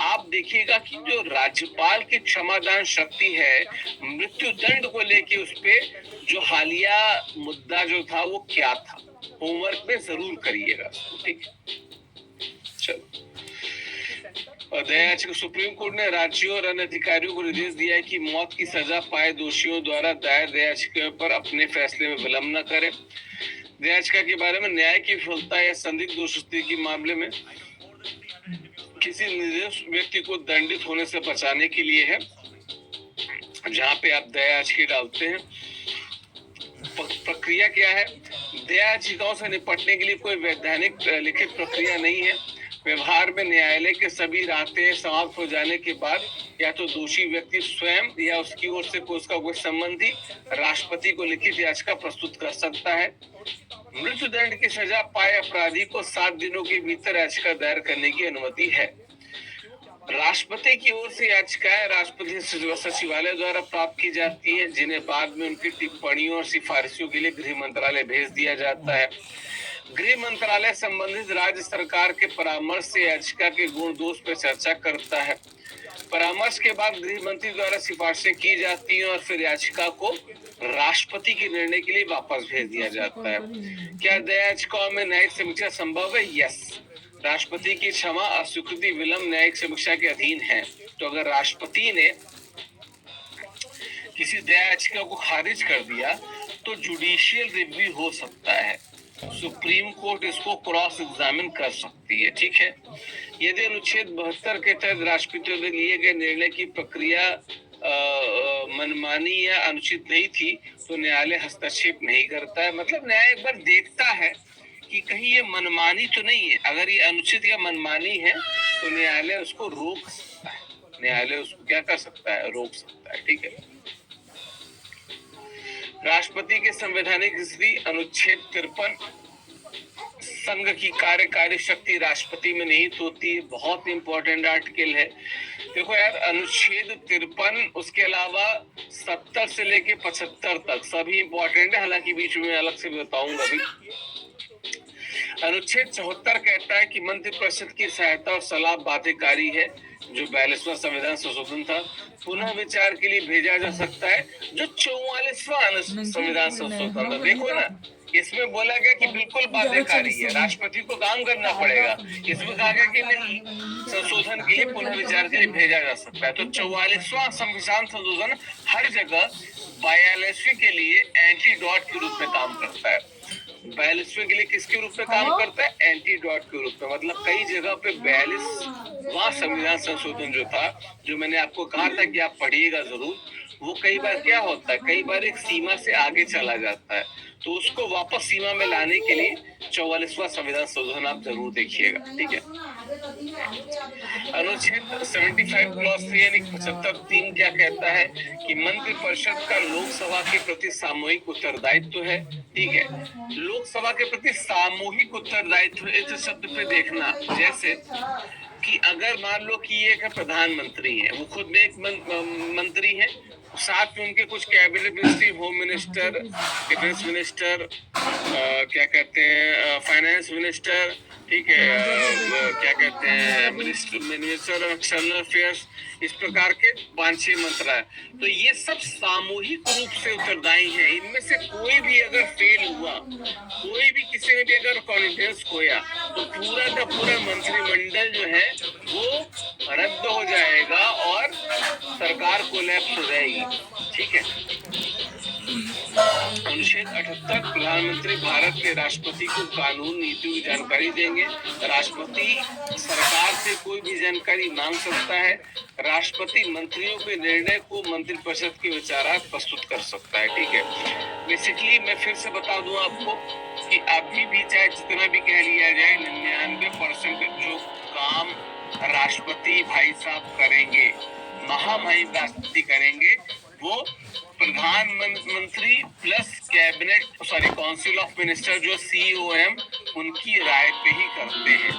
A: आप देखिएगा कि जो राज्यपाल की क्षमादान शक्ति है, मृत्यु दंड को लेके उस पे जो हालिया मुद्दा जो था वो क्या था, होमवर्क में जरूर करिएगा, ठीक है। चलो, और दया सुप्रीम कोर्ट ने राज्यों और अन्य अधिकारियों को निर्देश दिया है कि मौत की सजा पाए दोषियों द्वारा दायर दया याचिका पर अपने फैसले में विलंब न करें। दया याचिका के बारे में न्याय की विफलता या संदिग्ध दोषी के मामले में किसी निर्दोष व्यक्ति को दंडित होने से बचाने के लिए है, जहां पे आप दया याचिका डालते हैं। प्रक्रिया क्या है? दया याचिकाओं से निपटने के लिए कोई वैधानिक लिखित प्रक्रिया नहीं है। व्यवहार में न्यायालय के सभी राहतें समाप्त हो जाने के बाद या तो दोषी व्यक्ति स्वयं या उसकी ओर से उसका कोई संबंधी राष्ट्रपति को लिखित याचिका प्रस्तुत कर सकता है। मृत्यु दंड की सजा पाए अपराधी को 7 दिनों के भीतर याचिका दायर करने की अनुमति है। राष्ट्रपति की ओर से याचिकाएं राष्ट्रपति सचिवालय द्वारा प्राप्त की जाती है, जिन्हें बाद में उनकी टिप्पणियों और सिफारिशों के लिए गृह मंत्रालय भेज दिया जाता है। गृह मंत्रालय संबंधित राज्य सरकार के परामर्श से याचिका के गुण दोष पर चर्चा करता है। परामर्श के बाद गृह मंत्री द्वारा सिफारिशें की जाती हैं और फिर याचिका को राष्ट्रपति के निर्णय के लिए वापस भेज दिया जाता है। क्या दया याचिकाओं में न्यायिक समीक्षा संभव है? यस। राष्ट्रपति की क्षमा और स्वीकृति विलंब न्यायिक समीक्षा के अधीन है। तो अगर राष्ट्रपति ने किसी दया याचिका को खारिज कर दिया तो जुडिशियल रिव्यू हो सकता है, सुप्रीम कोर्ट इसको क्रॉस एग्जामिन कर सकती है। ठीक है, यदि अनुच्छेद 72 के तहत राष्ट्रपति द्वारा लिए गए निर्णय की प्रक्रिया मनमानी या अनुचित नहीं थी तो न्यायालय हस्तक्षेप नहीं करता है। मतलब न्याय एक बार देखता है कि कहीं ये मनमानी तो नहीं है। अगर ये अनुचित या मनमानी है तो न्यायालय उसको रोक सकता है। न्यायालय उसको क्या कर सकता है? रोक सकता है। ठीक है, राष्ट्रपति के संवैधानिक स्थिति अनुच्छेद 53 संघ की कार्यकारी शक्ति राष्ट्रपति में निहित होती है। बहुत इंपॉर्टेंट आर्टिकल है। देखो यार, अनुच्छेद 53 उसके अलावा 70 से लेके 75 तक सभी इंपॉर्टेंट है, हालांकि बीच में अलग से बताऊंगा भी। अनुच्छेद 74 कहता है कि मंत्रिपरिषद की सहायता और सलाह बाध्यकारी है। जो 42वां संविधान संशोधन था पुनः विचार के लिए भेजा जा सकता है। जो 44वां संविधान संशोधन था, देखो ना, इसमें बोला गया कि बिल्कुल बाध्यकारी है, राष्ट्रपति को काम करना पड़ेगा। इसमें कहा गया कि नहीं, संशोधन के लिए पुनः विचार के लिए भेजा जा सकता है। तो 44वां संविधान संशोधन हर जगह 42वें के लिए एंटीडोट के रूप में काम करता है। 42वें के लिए किसके रूप में काम करता है? एंटीडोट के रूप में। मतलब कई जगह पे 42वां संविधान संशोधन जो था, जो मैंने आपको कहा था कि आप पढ़िएगा जरूर, वो कई बार क्या होता है, कई बार एक सीमा से आगे चला जाता है। तो उसको वापस सीमा में लाने के लिए 44वां संविधान संशोधन आप जरूर देखिएगा। ठीक है, अनुच्छेद 75 क्लॉज 3 यानी 75(3) क्या कहता है कि मंत्रिपरिषद का लोकसभा के प्रति सामूहिक उत्तरदायित्व है। ठीक है, लोकसभा के प्रति सामूहिक उत्तरदायित्व, इस शब्द पे देखना, जैसे कि अगर मान लो कि एक प्रधानमंत्री है, वो खुद में एक मंत्री है, साथ में उनके कुछ cabinet ministry, home minister, defence minister, क्या कहते हैं, फाइनेंस मिनिस्टर, ठीक है, क्या कहते हैं, मिनिस्टर ऑफ एक्सटर्नल अफेयर्स, इस प्रकार के 5-6 मंत्र है। तो ये सब सामूहिक रूप से उत्तरदायी हैं। इनमें से कोई भी अगर फेल हुआ, कोई भी किसी ने भी अगर कॉन्फिडेंस खोया, तो पूरा का पूरा मंत्रिमंडल जो है वो रद्द हो जाएगा और सरकार कोलैप्स हो जाएगी। ठीक है, अनुच्छेद 78 प्रधानमंत्री भारत के राष्ट्रपति को कानून नीतियों की जानकारी देंगे। राष्ट्रपति सरकार से कोई भी जानकारी मांग सकता है। राष्ट्रपति मंत्रियों के निर्णय को मंत्रिपरिषद के विचारार्थ प्रस्तुत कर सकता है। ठीक है, बेसिकली मैं फिर से बता दूं आपको कि अभी भी चाहे जितना भी कह लिया जाए, 99% जो काम राष्ट्रपति भाई साहब करेंगे, महामहिम राष्ट्रपति करेंगे, वो प्रधानमंत्री plus cabinet council of minister जो COM उनकी राय पे ही करते हैं,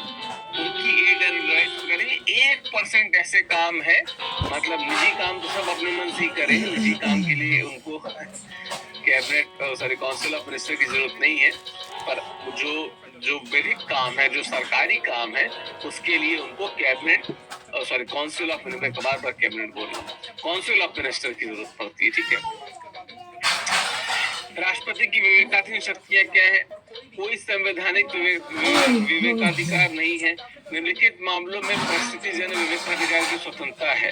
A: उनकी एड एंड एडवाइस करेंगे। 1% ऐसे काम है, मतलब निजी काम तो सब अपने मन से ही करें, निजी काम के लिए उनको कैबिनेट काउंसिल ऑफ मिनिस्टर की जरूरत नहीं है, पर जो बेसिक काम है, जो सरकारी काम है, उसके लिए उनको cabinet council of minister, bar cabinet बोल रहा हूँ, काउंसिल ऑफ मिनिस्टर की जरूरत पड़ती है। ठीक है, राष्ट्रपति की विवेकाधीन शक्तियां क्या है? कोई संवैधानिक विवेकाधिकार नहीं है। निम्नलिखित मामलों में परिस्थिति जन विवेकाधिकार की स्वतंत्रता है।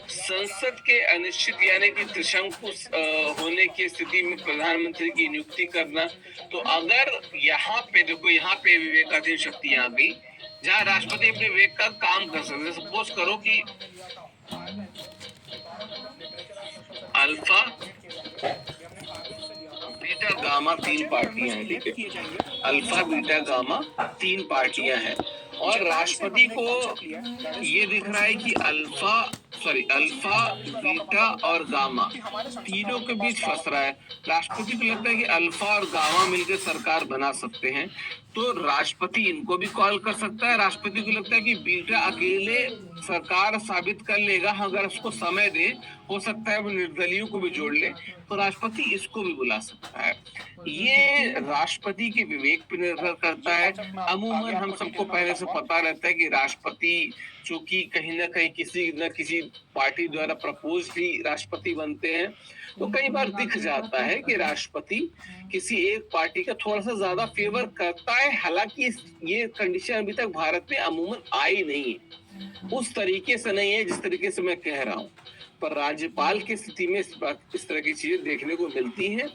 A: संसद के अनिश्चित यानी कि त्रिशंकु होने की स्थिति में प्रधानमंत्री की नियुक्ति करना। तो अगर यहाँ पे देखो, यहाँ पे विवेकाधीन शक्तियां आ गई, जहाँ राष्ट्रपति अपने विवेक का काम कर सकते। सपोज करो कि अल्फा बीटा गामा 3 पार्टियां हैं। ठीक है, अल्फा बीटा गामा 3 पार्टियां हैं और राष्ट्रपति को ये दिख रहा है कि अल्फा बीटा और गामा तीनों के बीच फंस रहा है। राष्ट्रपति को लगता है कि अल्फा और गामा मिलकर सरकार बना सकते हैं, तो राष्ट्रपति इनको भी कॉल कर सकता है। राष्ट्रपति को लगता है कि बीटा अकेले सरकार साबित कर लेगा, अगर उसको समय दे, हो सकता है वो निर्दलीयों को भी जोड़ ले, तो राष्ट्रपति इसको भी बुला सकता है। ये राष्ट्रपति के विवेक पर निर्भर करता है। अमूमन हम सबको पहले से पता रहता है कि राष्ट्रपति चूंकि कहीं ना कहीं किसी न किसी पार्टी द्वारा प्रपोज भी राष्ट्रपति बनते हैं, तो कई बार दिख जाता है कि राष्ट्रपति किसी एक पार्टी का थोड़ा सा ज्यादा फेवर करता है। हालांकि ये कंडीशन अभी तक भारत में अमूमन आई नहीं है, उस तरीके से नहीं है जिस तरीके से मैं कह रहा हूँ, पर राज्यपाल की स्थिति में इस तरह की चीजें देखने को मिलती हैं।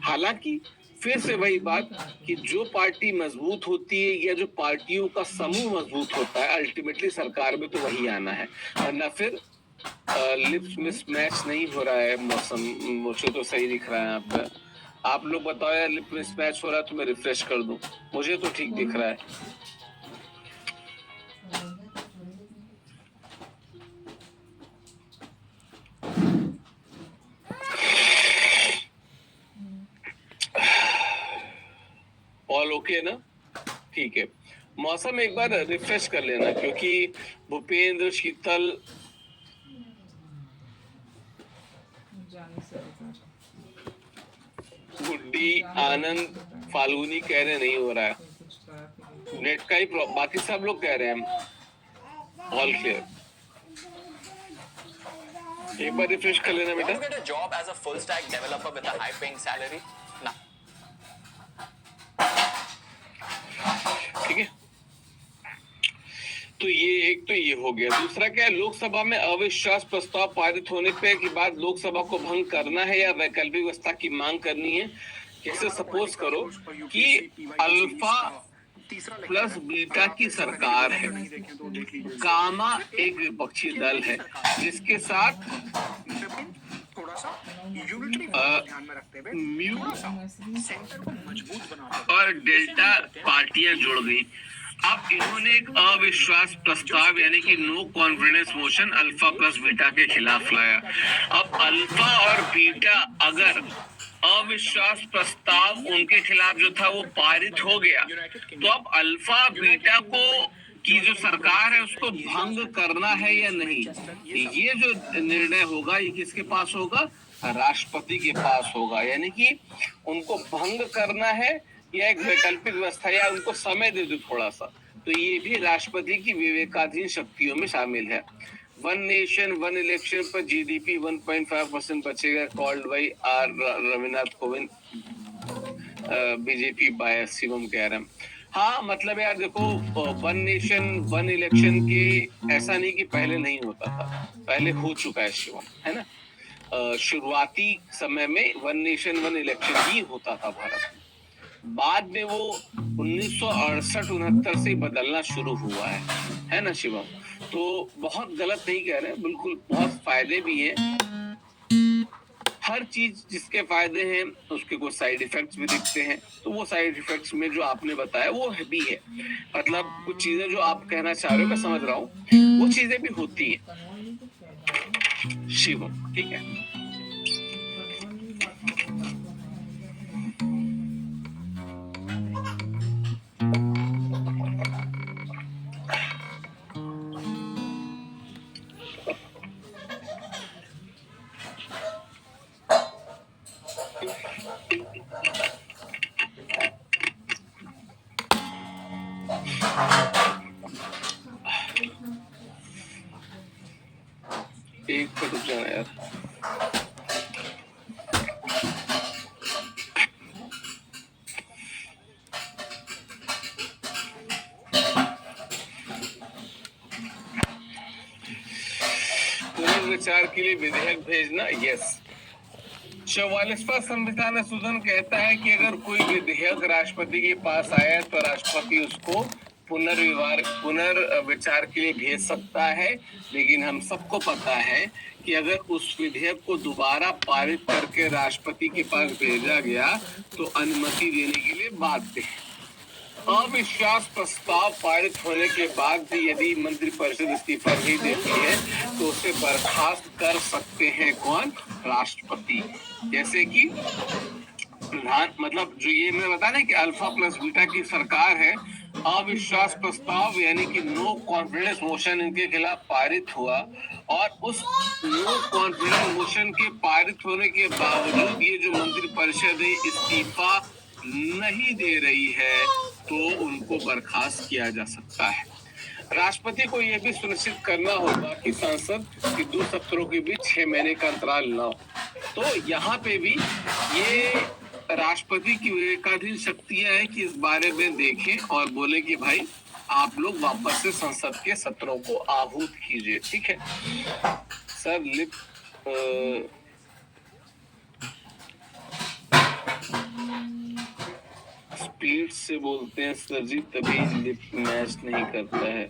A: हालांकि फिर से वही बात कि जो पार्टी मजबूत होती है या जो पार्टियों का समूह मजबूत होता है, अल्टीमेटली सरकार में तो वही आना है, वरना फिर लिप्स मिसमैच नहीं हो रहा है। मौसम मुझे तो सही दिख रहा है यहाँ पे। आप लोग बताओ यार, लिप मिसमैच हो रहा है तो मैं रिफ्रेश कर दूं, मुझे तो ठीक दिख रहा है। ऑल ओके ना? ठीक है, मौसम एक बार रिफ्रेश कर लेना, क्योंकि भूपेंद्र, शीतल, गुड्डी, आनंद, फाल्गुनी कह रहे नहीं हो रहा है, नेट का ही बाकी सब लोग कह रहे हैं ऑल क्लियर। एक बार रिफ्रेश कर लेना बेटा।
D: get a job as a full stack developer with a high paying salary? Nah.
A: ठीक है, तो ये हो गया। दूसरा क्या है, लोकसभा में अविश्वास प्रस्ताव पारित होने पे के बाद लोकसभा को भंग करना है या वैकल्पिक व्यवस्था की मांग करनी है। जैसे सपोज करो कि अल्फा प्लस बीटा की सरकार है, गामा एक विपक्षी दल है जिसके साथ म्यू और डेल्टा पार्टियां जुड़ गई। अब इन्होंने एक अविश्वास प्रस्ताव यानी कि no confidence motion alpha plus beta के खिलाफ लाया। अब अल्फा और बीटा अगर अविश्वास प्रस्ताव उनके खिलाफ जो था वो पारित हो गया, तो अब अल्फा बीटा को की जो सरकार है उसको भंग करना है या नहीं, ये जो निर्णय होगा ये किसके पास होगा? राष्ट्रपति के पास होगा। यानी कि उनको भंग करना है या एक वैकल्पिक व्यवस्था, या उनको समय दे दो थोड़ा सा, तो ये भी राष्ट्रपति की विवेकाधीन शक्तियों में शामिल है। वन नेशन वन इलेक्शन पर जीडीपी 1.5% बचेगा, called by R Ravinath Kovind, BJP bias Shivam कह रहे हैं। हाँ मतलब यार देखो, वन नेशन वन इलेक्शन के ऐसा नहीं कि पहले नहीं होता था, पहले हो चुका है शिवम, है ना। शुरुआती समय में वन नेशन वन इलेक्शन ही होता था भारत में, बाद में वो 1968-69 से बदलना शुरू हुआ है ना शिवम। तो बहुत गलत नहीं कह रहे, बिल्कुल बहुत फायदे भी हैं। हर चीज जिसके फायदे हैं उसके कुछ साइड इफेक्ट्स भी दिखते हैं, तो वो साइड इफेक्ट्स में जो आपने बताया वो भी है। मतलब कुछ चीजें जो आप कहना चाह रहे हो मैं समझ रहा हूँ, वो चीजें भी होती हैं शिवम, ठीक है। एक तो रुक जाना यार, पुनर्विचार के लिए विधेयक भेजना। यस, 44वां संविधान संशोधन कहता है कि अगर कोई विधेयक राष्ट्रपति के पास आया तो राष्ट्रपति उसको पुनर्विचार के लिए भेज सकता है। लेकिन हम सबको पता है कि अगर उस विधेयक को दोबारा पारित करके राष्ट्रपति के पास भेजा गया तो अनुमति देने के लिए बाध्य है। अविश्वास प्रस्ताव पारित होने के बाद भी यदि मंत्रिपरिषद इस्तीफा नहीं देती है तो उसे बर्खास्त कर सकते हैं कौन? राष्ट्रपति। जैसे कि प्रधान, मतलब जो ये मैं बता रहा कि अल्फा प्लस बीटा की सरकार है, अविश्वास प्रस्ताव यानी कि नो कॉन्फिडेंस मोशन इनके खिलाफ पारित हुआ, और उस नो कॉन्फिडेंस मोशन के पारित होने के बावजूद ये जो मंत्रिपरिषद है इस्तीफा नहीं दे रही है तो उनको बर्खास्त किया जा सकता है। राष्ट्रपति को यह भी सुनिश्चित करना होगा कि संसद के 2 सत्रों के बीच 6 महीने का अंतराल न हो। तो यहाँ पे भी ये राष्ट्रपति की विवेकाधीन शक्तियां हैं कि इस बारे में देखें और बोले कि भाई आप लोग वापस से संसद के सत्रों को आहूत कीजिए। ठीक है सर। लिप स्पीड से बोलते हैं सर जी, तभी लिप मैच नहीं करता है।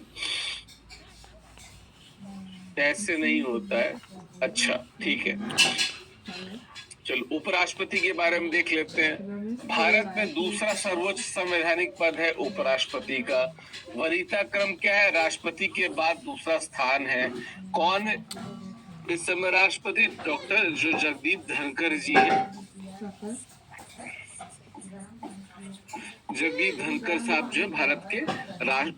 A: ऐसे नहीं होता है। अच्छा ठीक है, चलो उपराष्ट्रपति के बारे में देख लेते हैं। भारत में दूसरा सर्वोच्च संवैधानिक पद है उपराष्ट्रपति का। वरीयता क्रम क्या है? राष्ट्रपति के बाद दूसरा स्थान है। कौन इस समय राष्ट्रपति? डॉक्टर जो जगदीप धनखड़ जी है। जगदीप धनखड़ साहब जो भारत के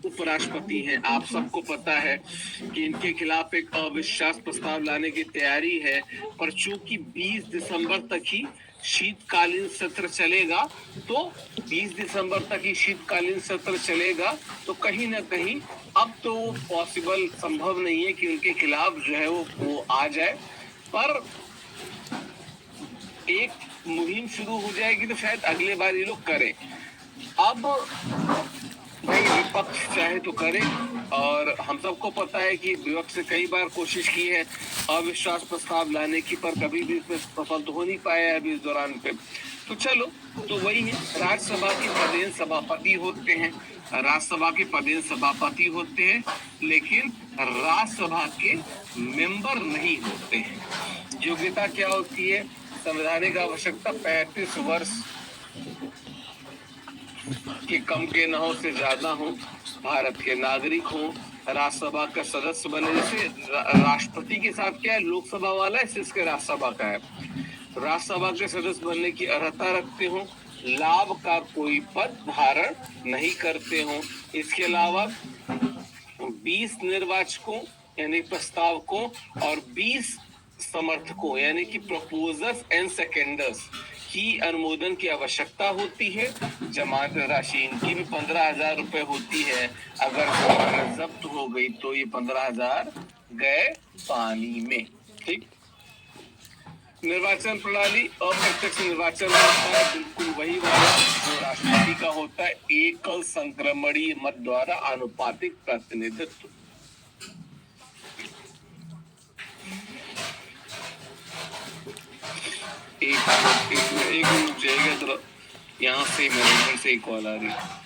A: उपराष्ट्रपति हैं। आप सबको पता है कि इनके खिलाफ एक अविश्वास प्रस्ताव लाने की तैयारी है, पर चूंकि 20 दिसंबर तक ही शीतकालीन सत्र चलेगा, तो 20 दिसंबर तक ही शीतकालीन सत्र चलेगा, तो कहीं ना कहीं अब तो पॉसिबल संभव नहीं है कि उनके खिलाफ जो है वो आ जाए, पर एक मुहिम शुरू हो जाएगी तो शायद अगले बार ये लोग करें। अब भाई विपक्ष चाहे तो करे, और हम सबको पता है कि विपक्ष से कई बार कोशिश की है अविश्वास प्रस्ताव लाने की, पर कभी भी इसमें सफल तो हो नहीं पाया है अभी इस दौरान पे। तो चलो, तो वही है, राज्यसभा के पदेन सभापति होते हैं, राज्यसभा के पदेन सभापति होते हैं, लेकिन राज्यसभा के मेंबर नहीं होते हैं। योग्यता क्या होती है? संवैधानिक आवश्यकता 35 वर्ष कि कम के न हो से ज्यादा हो, भारत के नागरिक हो, राज्यसभा का सदस्य बने। जैसे राष्ट्रपति के साथ क्या है, लोकसभा वाला है, इसके राज्यसभा का है। राज्यसभा के सदस्य बनने की अर्हता रखते हो, लाभ का कोई पद धारण नहीं करते हो। इसके अलावा 20 निर्वाचकों यानी प्रस्तावकों और 20 समर्थकों यानी कि प्रपोजर्स एंड सेकेंडर्स की अनुमोदन की आवश्यकता होती है। जमानत राशि इनकी भी 15,000 रुपए होती है। अगर जब्त हो गई तो ये 15,000 गए पानी में। ठीक। निर्वाचन प्रणाली अप्रत्यक्ष निर्वाचन होता है, बिल्कुल वही वाला जो राष्ट्रपति का होता है। एकल संक्रमणीय मत द्वारा आनुपातिक प्रतिनिधित्व। एक मिनट जाएगा जरा, यहाँ से मैनेजमेंट से एक कॉल आ रही है।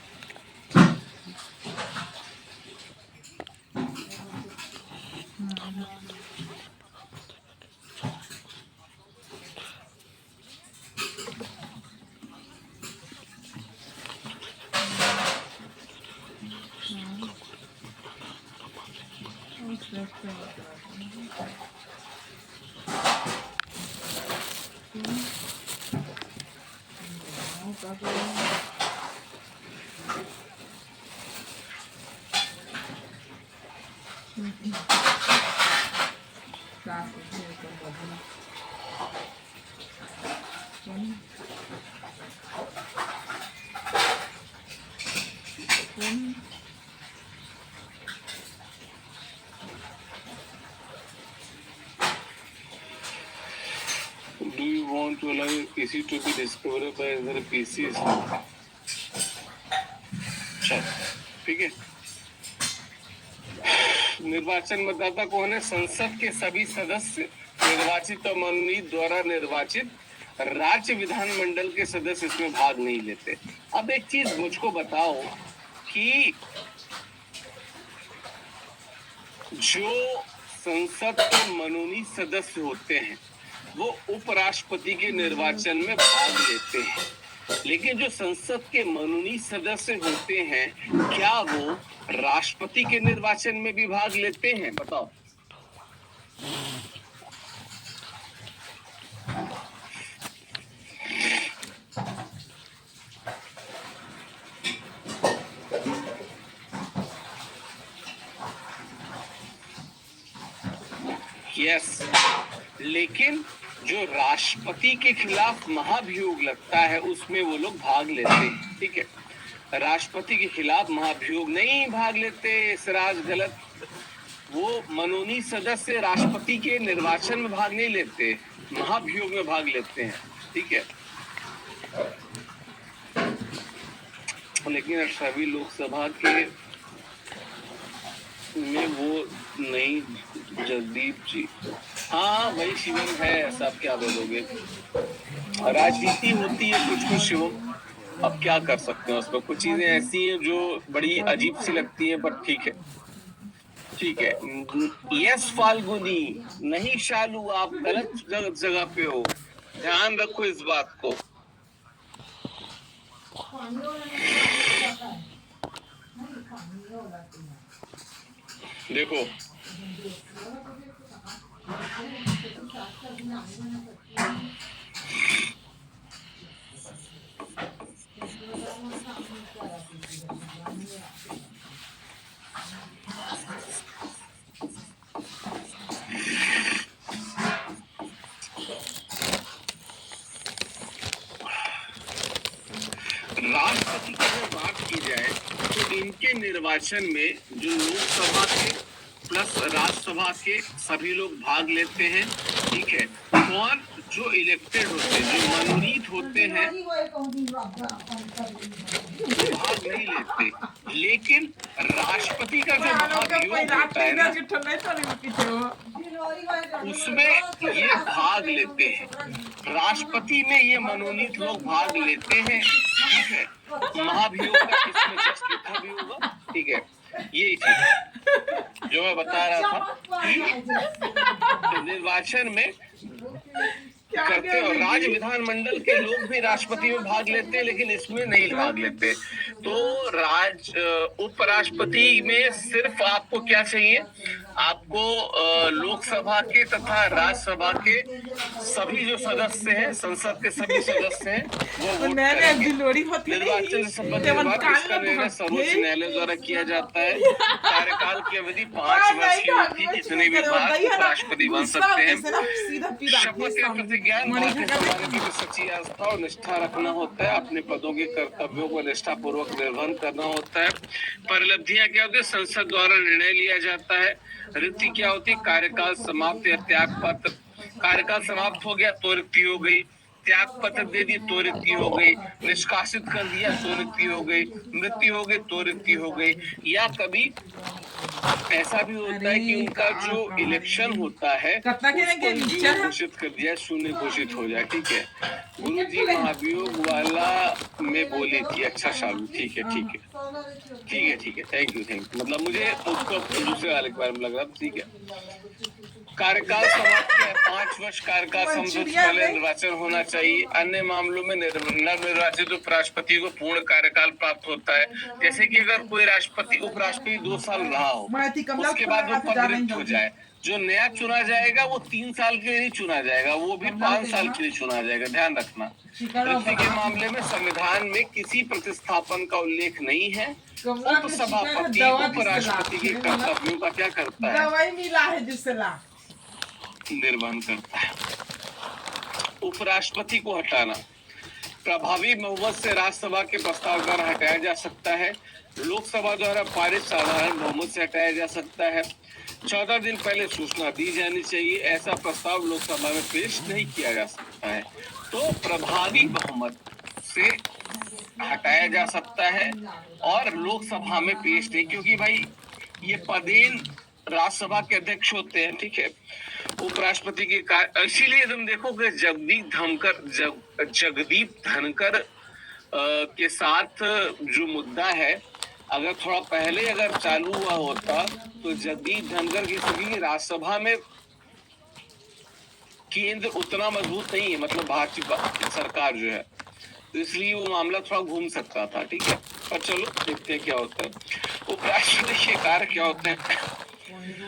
A: Do you want to allow your PC to be discovered by other PCs? चल, ठीक है। निर्वाचन मतदाता कौन है? संसद के सभी सदस्य, निर्वाचित और मनोनीत द्वारा निर्वाचित राज्य विधानमंडल के सदस्य इसमें भाग नहीं लेते। अब एक चीज मुझको बताओ कि जो संसद के मनोनीत सदस्य होते हैं वो उपराष्ट्रपति के निर्वाचन में भाग लेते हैं, लेकिन जो संसद के मनोनीत सदस्य होते हैं क्या वो राष्ट्रपति के निर्वाचन में भी भाग लेते हैं? बताओ। यस, लेकिन जो राष्ट्रपति के खिलाफ महाभियोग लगता है उसमें वो लोग भाग लेते हैं। ठीक है, राष्ट्रपति के खिलाफ महाभियोग नहीं भाग लेते, इसराज गलत। वो मनोनीत सदस्य राष्ट्रपति के निर्वाचन में भाग नहीं लेते, महाभियोग में भाग लेते हैं, ठीक है। लेकिन सभी लोकसभा के में वो नहीं, जगदीप जी, हाँ वही शिवम है, ऐसा आप क्या बोलोगे, राजनीति होती है कुछ कुछ शिवम, अब क्या कर सकते हैं उसमें। कुछ चीजें ऐसी हैं जो बड़ी अजीब सी लगती हैं, पर ठीक है, ठीक है। यस फाल्गुनी, नहीं शालू, आप गलत जगह पे हो, ध्यान रखो इस बात को। देखो राष्ट्रपति की अगर बात की जाए तो इनके निर्वाचन में जो लोकसभा के प्लस राज्यसभा के सभी लोग भाग लेते हैं, ठीक है। और जो इलेक्टेड होते हैं, जो मनोनीत होते हैं, वो भाग नहीं लेते। लेकिन राष्ट्रपति का जो महाभियोग होता है ना, उसमें ये भाग लेते हैं। राष्ट्रपति में ये मनोनीत लोग भाग लेते हैं, ठीक है। महाभियोग का इसमें जस्ट लिखा भी होगा, ठीक है। यही चीज जो मैं बता रहा था कि निर्वाचन में करते हैं, और राज्य विधानमंडल के लोग भी राष्ट्रपति में भाग लेते हैं, लेकिन इसमें नहीं भाग लेते। तो उपराष्ट्रपति में सिर्फ आपको क्या चाहिए, आपको लोकसभा के तथा राज्यसभा के सभी जो सदस्य हैं, संसद के सभी सदस्य हैं, वो वोट करेंगे। निर्वाचन से संबंधित बात, इसका निर्णय सर्वोच्च न्यायालय द्वारा किया जाता है। कार्यकाल की अवधि 5 वर्ष की होती है, कितने भी बार उपराष्ट्रपति बन सकते हैं। शपथ या प्रतिज्ञा की सच्ची आस्था और निष्ठा रखना होता है, अपने पदों के कर्तव्यों को निष्ठा पूर्वक निर्वहन करना होता है। परिलब्धियां क्या होती है, संसद द्वारा निर्णय लिया जाता है। रिक्ति क्या होती है, कार्यकाल समाप्त या त्याग पत्र, कार्यकाल समाप्त हो गया तो रिक्ति हो गई, त्याग पत्र दे दी तो रिक्ति हो गई, निष्कासित कर दिया तो रिक्ति हो गई, मृत्यु हो गई तो रिक्ति हो गई। या कभी ऐसा भी होता है कि उनका जो इलेक्शन होता है उसको घोषित कर दिया, शून्य घोषित हो जाए, ठीक है। गुरु जी महाभियोग वाला में बोली थी, अच्छा शालू, ठीक है ठीक है ठीक है ठीक है, थैंक यू मतलब मुझे उसको दूसरे वाले के बारे में लग रहा था, ठीक है। कार्यकाल समाप्त है, 5 वर्ष कार्यकाल समाप्त पहले निर्वाचन होना चाहिए। अन्य मामलों में नवनिर्वाचित उपराष्ट्रपति को पूर्ण कार्यकाल प्राप्त होता है। जैसे कि अगर कोई राष्ट्रपति उपराष्ट्रपति 2 साल रहा हो, उसके बाद वो पद रिक्त हो जाए, जो नया चुना जाएगा वो 3 साल के लिए नहीं चुना जाएगा, वो भी 5 साल के लिए चुना जाएगा, ध्यान रखना। रिक्ति के मामले में संविधान में किसी प्रतिस्थापन का उल्लेख नहीं है। उपसभापति उपराष्ट्रपति के कर्तव्यों का क्या करता है,
B: दवाई मिला है जिससे
A: निर्वहन करता है। उपराष्ट्रपति को हटाना, प्रभावी बहुमत से राज्यसभा के प्रस्ताव द्वारा हटाया जा सकता है। लोकसभा द्वारा पारित साधारण बहुमत से हटाया जा सकता है। 14 दिन पहले सूचना दी जानी चाहिए। ऐसा प्रस्ताव लोकसभा में पेश नहीं किया जा सकता है। तो प्रभावी बहुमत से हटाया जा सकता है और लोकसभा में पेश नहीं, क्योंकि भाई ये पदेन राज्यसभा के अध्यक्ष होते हैं, ठीक है। उपराष्ट्रपति के इसीलिए तुम देखो कि जगदीप धनकर के साथ जो मुद्दा है, अगर थोड़ा पहले अगर चालू हुआ होता तो जगदीप धनकर की स्थिति राज्यसभा में केंद्र उतना मजबूत नहीं है, मतलब भारतीय सरकार जो है, तो इसलिए वो मामला थोड़ा घूम सकता था, ठीक है। पर चलो देखते हैं क्या होता है। उपराष्ट्रपति के कार्य क्या होते हैं।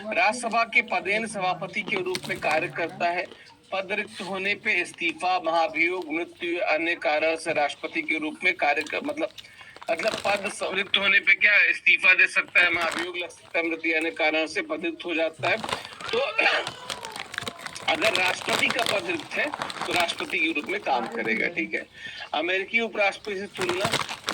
A: राज्यसभा के पदेन सभापति के रूप में कार्य करता है। पद रिक्त होने पे इस्तीफा, महाभियोग, मृत्यु, अन्य कारण से राष्ट्रपति के रूप में कार्य कर, मतलब पद रिक्त होने पे क्या इस्तीफा दे सकता है, महाभियोग लग सकता है, मृत्यु अन्य कारण से पद रिक्त हो जाता है। तो अगर राष्ट्रपति का पद रिक्त है तो राष्ट्रपति के रूप में काम करेगा, ठीक है। अमेरिकी उपराष्ट्रपति से तुलना,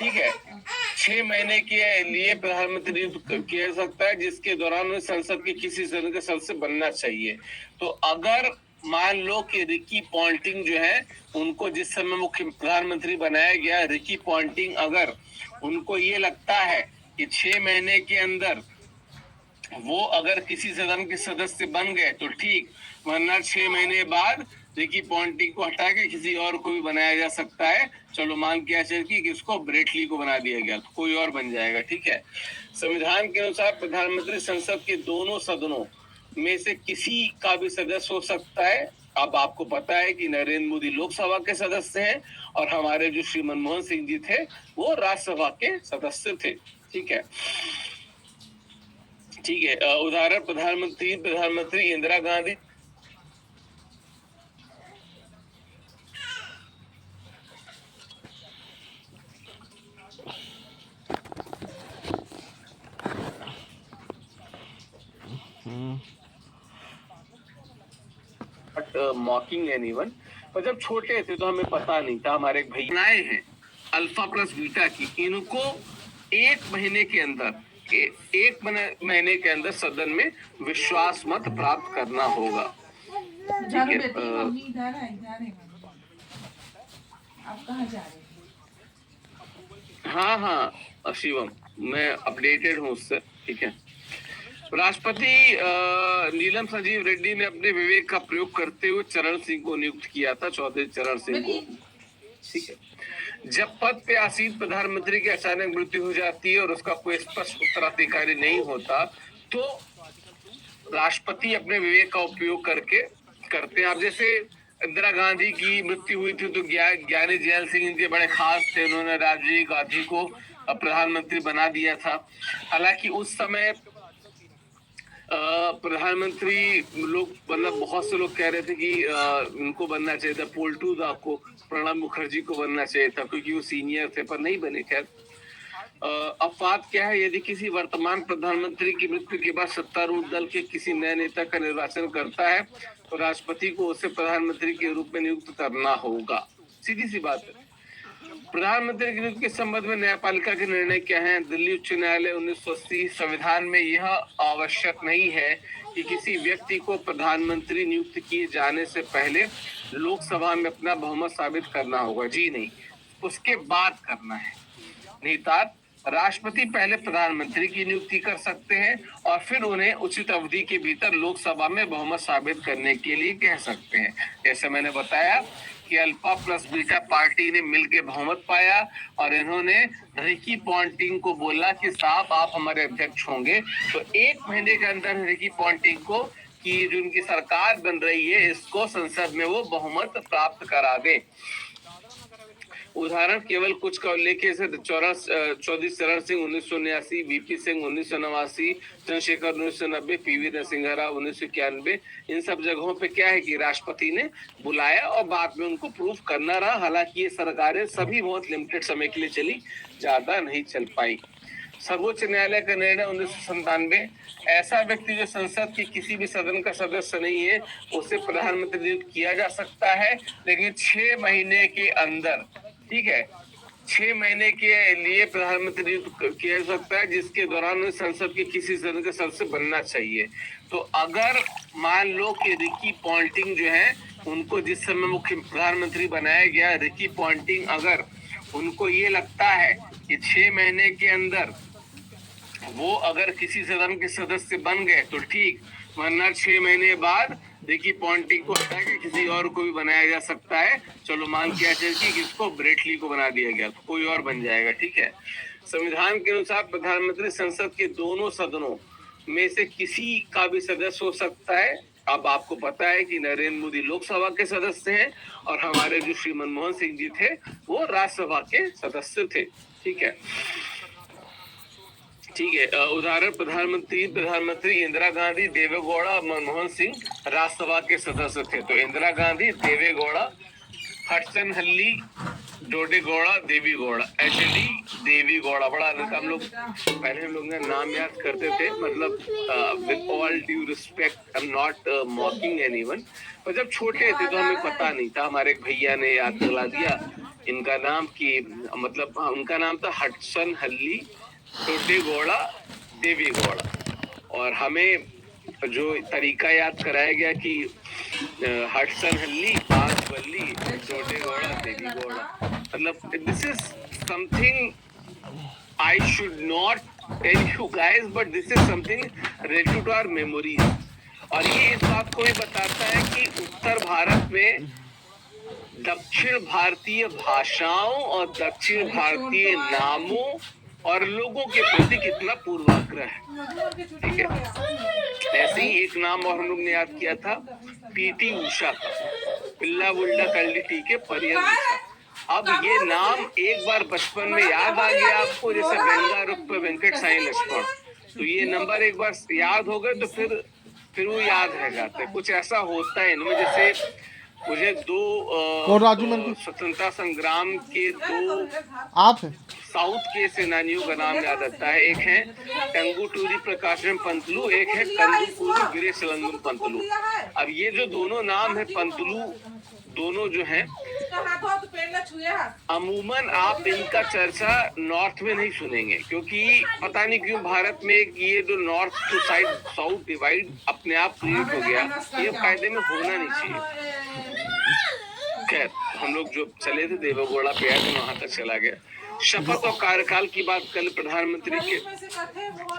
A: ठीक है। 6 महीने के लिए प्रधानमंत्री नियुक्त किया जा सकता है, जिसके दौरान उन्हें संसद के किसी सदन के सदस्य बनना चाहिए। तो अगर मान लो कि रिकी पॉन्टिंग जो है, उनको जिस समय मुख्य प्रधानमंत्री बनाया गया, रिकी पॉन्टिंग अगर उनको ये लगता है कि 6 महीने के अंदर वो अगर किसी सदन के सदस्य बन गए तो ठीक, वरना 6 महीने बाद रिकी पॉन्टिंग को हटा के किसी और को भी बनाया जा सकता है। चलो मान के चल कि किसको, ब्रेटली को बना दिया गया तो कोई और बन जाएगा, ठीक है। संविधान के अनुसार प्रधानमंत्री संसद के दोनों सदनों में से किसी का भी सदस्य हो सकता है। अब आपको पता है कि नरेंद्र मोदी लोकसभा के सदस्य हैं और हमारे जो श्री मनमोहन सिंह जी थे वो राज्यसभा के सदस्य थे, ठीक है। ठीक है, उदाहरण प्रधानमंत्री इंदिरा गांधी मॉकिंग एनीवन, पर जब छोटे थे तो हमें पता नहीं था। हमारे एक भैया आए हैं अल्फा प्लस बीटा की, इनको 1 महीने के अंदर सदन में विश्वास मत प्राप्त करना होगा, ठीक है।
B: आप कहाँ जा रहे हैं?
A: हाँ शिवम, मैं अपडेटेड हूँ उससे, ठीक है। राष्ट्रपति नीलम संजीव रेड्डी ने अपने विवेक का प्रयोग करते हुए चरण सिंह को नियुक्त किया था, चौधरी चरण सिंह को, ठीक है। जब पद पे आसीन प्रधानमंत्री की अचानक मृत्यु हो जाती है और उसका कोई स्पष्ट उत्तराधिकारी नहीं होता, तो राष्ट्रपति अपने विवेक का उपयोग करते हैं। अब जैसे इंदिरा गांधी की मृत्यु हुई थी तो ज्ञानी जैल सिंह इनके बड़े खास थे, उन्होंने राजीव गांधी को प्रधानमंत्री बना दिया था। हालांकि उस समय प्रधानमंत्री लोग, मतलब बहुत से लोग कह रहे थे कि उनको बनना चाहिए था, पोल्टू दा को, प्रणब मुखर्जी को बनना चाहिए था क्योंकि वो सीनियर थे, पर नहीं बने। खैर, अब बात क्या है, यदि किसी वर्तमान प्रधानमंत्री की मृत्यु के बाद सत्तारूढ़ दल के किसी नए नेता का निर्वाचन करता है तो राष्ट्रपति को उसे प्रधानमंत्री के रूप में नियुक्त करना होगा। सीधी सी बात है। प्रधानमंत्री की नियुक्ति के संबंध में न्यायपालिका के निर्णय क्या है? दिल्ली उच्च न्यायालय 1980 संविधान में यह आवश्यक नहीं है कि किसी व्यक्ति को प्रधानमंत्री नियुक्त किए जाने से पहले लोकसभा में अपना बहुमत साबित करना होगा। जी नहीं, उसके बाद करना है। निहितार्थ, राष्ट्रपति पहले प्रधानमंत्री की नियुक्ति कर सकते हैं और फिर उन्हें उचित अवधि के भीतर लोकसभा में बहुमत साबित करने के लिए कह सकते हैं। जैसे मैंने बताया कि अल्फा प्लस बीटा पार्टी ने मिलकर बहुमत पाया और इन्होंने रिकी पॉन्टिंग को बोला कि साहब आप हमारे अध्यक्ष होंगे, तो 1 महीने के अंदर रिकी पॉन्टिंग को कि जो उनकी सरकार बन रही है इसको संसद में वो बहुमत प्राप्त करा दे। उदाहरण केवल कुछ का उल्लेख है, चौधरी चरण सिंह 1979, वीपी सिंह 1989, चंद्रशेखर 1990, पीवी नरसिंह राव 1991। इन सब जगहों पे क्या है कि राष्ट्रपति ने बुलाया और बाद में उनको प्रूफ करना रहा। हालांकि ये सरकारें सभी बहुत लिमिटेड समय के लिए चली, ज्यादा नहीं चल पाई। सर्वोच्च न्यायालय का निर्णय 1997, ऐसा व्यक्ति जो संसद के किसी भी सदन का सदस्य नहीं है उसे प्रधानमंत्री नियुक्त किया जा सकता है, लेकिन 6 महीने के अंदर, ठीक है, 6 महीने के लिए प्रधानमंत्री नियुक्त किया जा सकता है, जिसके दौरान संसद के किसी सदन के सदस्य बनना चाहिए। तो अगर मान लो कि रिकी पॉन्टिंग जो है, उनको जिस समय मुख्य प्रधानमंत्री बनाया गया, रिकी पॉन्टिंग अगर उनको ये लगता है कि 6 महीने के अंदर वो अगर किसी सदन के सदस्य बन गए तो ठीक, वरना 6 महीने बाद रिकी पॉन्टिंग को हटा के किसी और को भी बनाया जा सकता है। चलो मान के चल कि किसको, ब्रेटली को बना दिया गया तो कोई और बन जाएगा, ठीक है। संविधान के अनुसार प्रधानमंत्री संसद के दोनों सदनों में से किसी का भी सदस्य हो सकता है। अब आपको पता है कि नरेंद्र मोदी लोकसभा के सदस्य हैं और हमारे जो श्री मनमोहन सिंह जी थे वो राज्यसभा के सदस्य थे, ठीक है। ठीक है, उदाहरण प्रधानमंत्री इंदिरा गांधी, देवेगौड़ा, मनमोहन सिंह राज्यसभा के सदस्य थे। तो इंदिरा गांधी, देवेगौड़ा, हडसन हल्ली, डोडेगौड़ा, देवीगौड़ा, एचडी देवीगौड़ा। बड़ा हम लोग पहले हम लोग नाम याद करते थे, मतलब with all due respect, I am not मॉकिंग anyone, पर जब छोटे थे तो हमें पता नहीं था। हमारे एक भैया ने याद दिला दिया इनका नाम की मतलब उनका नाम था हडसन हल्ली छोटे गौड़ा देवी गौड़ा, और हमें जो तरीका याद कराया गया कि हडसन हल्ली बांसवल्ली छोटे गौड़ा देवी गौड़ा, मतलब this is something I should not tell you guys, but this is something related to our memories. और ये इस बात को भी बताता है कि उत्तर भारत में दक्षिण भारतीय भाषाओं और दक्षिण भारतीय नामों और लोगों के प्रति कितना पूर्वाग्रह है। ठीक है, ऐसे ही एक नाम और हम लोग ने याद किया था पीटी उषा का, पिल्ला बुल्ला कल्ली के परियन उषा। अब ये नाम एक बार बचपन में याद आ गया आपको, जैसे गंगा रूप वेंकट साई लक्ष्मण, तो ये नंबर एक बार याद हो गए तो फिर वो याद रह जाता है। कुछ ऐसा होता है इनमें, जैसे मुझे दो स्वतंत्रता संग्राम के दो साउथ के सेनानियों का नाम याद आता है। एक है टंगुटूरी प्रकाशम पंतलू, एक है कंदुकूरी वीरेशलिंगम पंतलू। अब ये जो दोनों नाम है पंतलू, दोनों जो हैं अमूमन आप इनका चर्चा नॉर्थ में नहीं सुनेंगे, क्योंकि पता नहीं क्यों भारत में ये जो north to side south divide अपने आप क्रिएट हो गया, ये कायदे में होना नहीं चाहिए। खैर, हम लोग जो चले थे देवगौड़ा पे आए थे, वहां तक चला गया। शपथ और कार्यकाल की बात कल प्रधानमंत्री के,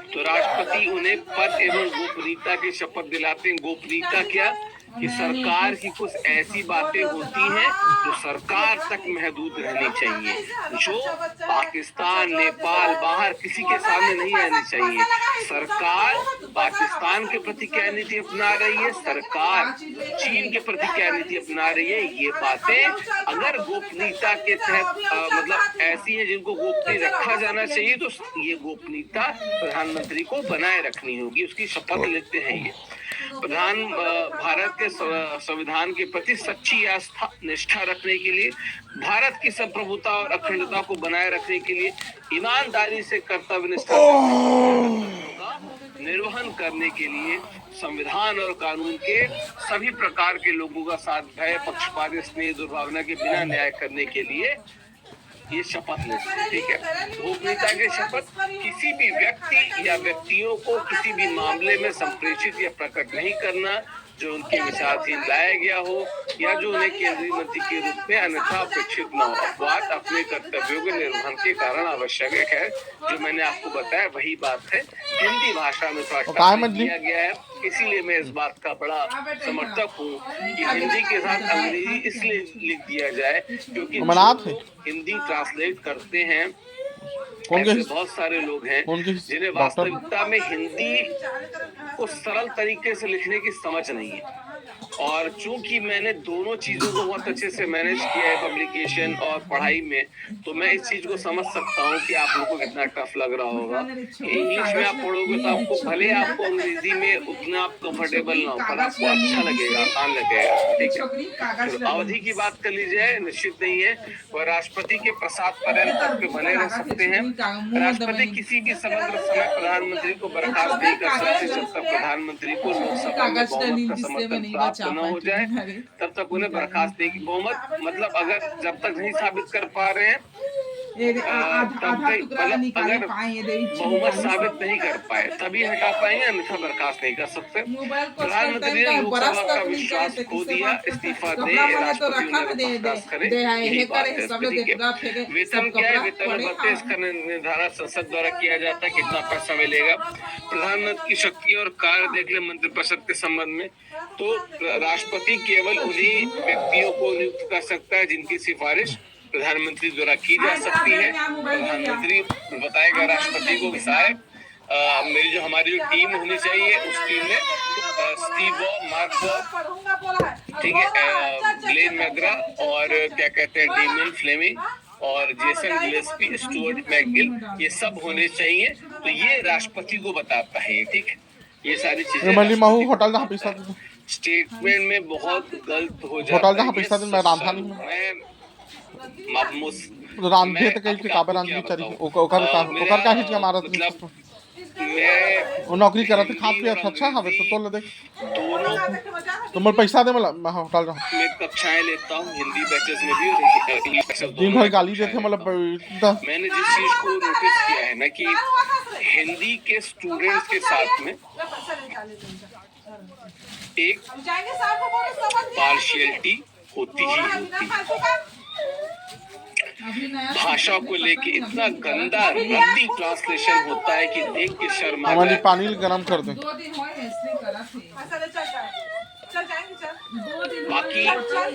A: तो राष्ट्रपति उन्हें पद एवं गोपनीयता की शपथ दिलाते हैं। गोपनीयता क्या कि सरकार की कुछ ऐसी बातें होती हैं जो सरकार तक महदूद रहनी चाहिए, जो पाकिस्तान नेपाल बाहर किसी के सामने नहीं आनी चाहिए। सरकार पाकिस्तान के प्रति क्या नीति अपना रही है, सरकार चीन के प्रति क्या नीति अपना रही है, ये बातें अगर गोपनीयता के तहत मतलब ऐसी है जिनको गोपनीय रखा जाना चाहिए, तो ये गोपनीयता प्रधानमंत्री को बनाए रखनी होगी। उसकी शपथ लेते हैं ये भारत के संविधान के प्रति सच्ची आस्था निष्ठा रखने के लिए, भारत की संप्रभुता और अखंडता को बनाए रखने के लिए ईमानदारी से कर्तव्य निष्ठा निर्वहन करने के लिए संविधान और कानून के सभी प्रकार के लोगों का साथ, भय पक्षपात स्नेह दुर्भावना के बिना न्याय करने के लिए ये शपथ लेते हैं। ठीक है, गोपनीयता की शपथ किसी भी व्यक्ति या व्यक्तियों को किसी भी मामले में संप्रेषित या प्रकट नहीं करना जो उनके विचाराधीन लाया गया हो या जो उन्हें केंद्रीय मंत्री के रूप में अन्यथा अपेक्षित न हो। बात अपने कर्तव्यों के निर्वहन के कारण आवश्यक है। जो मैंने आपको बताया वही बात है, हिंदी भाषा में प्रस्तावित किया गया है। इसीलिए मैं इस बात का बड़ा समर्थक हूँ कि हिंदी के साथ अंग्रेजी इसलिए लिख दिया जाए, क्योंकि हिंदी ट्रांसलेट करते हैं ऐसे बहुत सारे लोग हैं जिन्हें वास्तविकता में हिंदी को सरल तरीके से लिखने की समझ नहीं है। और चूंकि मैंने दोनों चीजों को बहुत अच्छे से मैनेज किया है पब्लिकेशन और पढ़ाई में, तो मैं इस चीज को समझ सकता हूँ कि आप लोगों को कितना टफ लग रहा होगा। इंग्लिश में आप पढ़ोगे तो आपको भले आपको अंग्रेजी में उतना आप कंफर्टेबल ना हो, पर आपको अच्छा लगेगा, आसान लगेगा। ठीक है, अवधि की बात कर लीजिए, निश्चित नहीं है वह राष्ट्रपति के प्रसाद पर्यंत पद पे बने रह सकते हैं। राष्ट्रपति किसी भी समग्र समय प्रधानमंत्री को बर्खास्त नहीं कर सकते जब तक प्रधानमंत्री को लोकसभा में बहुमत का समर्थन प्राप्त न हो जाए, तब तक उन्हें बर्खास्त नहीं। बहुमत मतलब अगर जब तक नहीं साबित कर पा रहे हैं तब तक, मतलब अगर बहुमत साबित नहीं कर पाए तभी हटा पाएंगे, अन्यथा बर्खास्त नहीं कर सकते। प्रधानमंत्री ने लोकसभा का विश्वास खो दिया, इस्तीफा दे, राष्ट्रपति उन्हें बर्खास्त करे, यही बात है। वेतन क्या है, वेतन भत्ते इसका निर्धारण संसद द्वारा किया जाता है, कितना पैसा मिलेगा। प्रधानमंत्री की शक्तियां और कार्य देख ले मंत्रिपरिषद के संबंध में, तो राष्ट्रपति केवल उन्हीं व्यक्तियों को नियुक्त कर सकता है जिनकी सिफारिश प्रधानमंत्री द्वारा की जा सकती है। प्रधानमंत्री बताएगा राष्ट्रपति को कि साहब मेरी जो हमारी जो टीम होनी चाहिए उस टीम में स्टीव मार्क, ठीक है, ग्लेन मैग्रा और क्या कहते हैं डेमियन फ्लेमिंग और जेसन गिलेस्पी, स्टुअर्ट मैकगिल, ये सब होने चाहिए। तो ये राष्ट्रपति को बताता है। ठीक है, ये सारी चीजें स्टेटमेंट में बहुत गलत हो जाता है।
E: नौकरी करत खा पियत अच्छा हवे तो ले देख
A: दोनों
E: तो मैं पैसा दे मतलब होटल जा
A: मैं कक्षाएं लेता हूँ हिंदी बैचेस में भी और इंग्लिश बैचेस
E: दिन
A: दोनों
E: भर गाली
A: कक्षाएं
E: देते
A: लेता
E: मतलब
A: हूँ। मैंने जिस चीज को नोटिस किया है ना कि हिंदी के स्टूडेंट्स के साथ में एक पार्शियलिटी होती ही होती है। भाषा को लेके इतना गंदा रद्दी ट्रांसलेशन होता है कि देख के शर्म आ
E: हमारी
A: जाए।
E: पानी गरम कर दे
B: 2 दिन हुए इसने करा थे
A: बाकी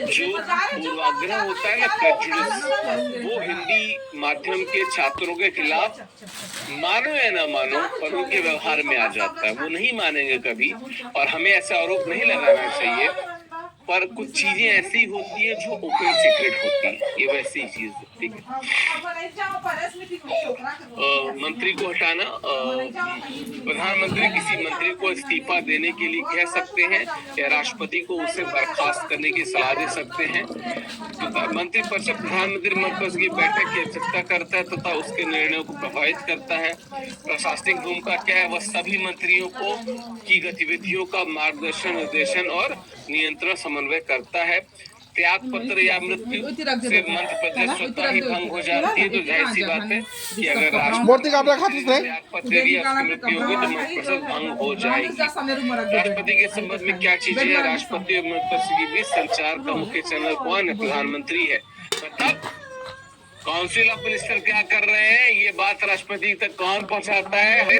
A: जो पूर्वाग्रह होता है ना प्रेजुडिस, वो हिंदी माध्यम के छात्रों के खिलाफ मानो या ना मानो पर उनके व्यवहार में आ जाता है। वो नहीं मानेंगे कभी और हमें ऐसा आरोप नहीं लगाना चाहिए, पर कुछ चीजें ऐसी होती है जो ओपन सीक्रेट होती है। ये वैसी ही चीज होती है। मंत्री को हटाना, प्रधानमंत्री किसी मंत्री को इस्तीफा देने के लिए कह सकते हैं या राष्ट्रपति को उसे बर्खास्त करने की सलाह दे सकते हैं। मंत्रिपरिषद प्रधानमंत्री मंत्रिपरिषद की बैठक की अध्यक्षता करता है तथा उसके निर्णयों को प्रभावित करता है। प्रशासनिक भूमिका क्या है? वह सभी मंत्रियों को की गतिविधियों का मार्गदर्शन, निर्देशन और नियंत्रण समन्वय करता है। त्याग पत्र या मृत्यु से मंत्र प्रदेश स्वतः ही भंग हो जाती है, तो जाहिर सी बात है कि अगर
E: मूर्ति का अपना खाते थे
A: त्याग पत्र या उसकी मृत्यु होगी तो मंत्र प्रदेश भंग हो जाएगी। राष्ट्रपति के संबंध में क्या चीजें हैं? राष्ट्रपति और मंत्री के बीच संचार का मुख्य चैनल कौन है? प्रधानमंत्री है। मतलब काउंसिल ऑफ मिनिस्टर क्या कर रहे हैं, ये बात राष्ट्रपति तक कौन पहुंचाता है?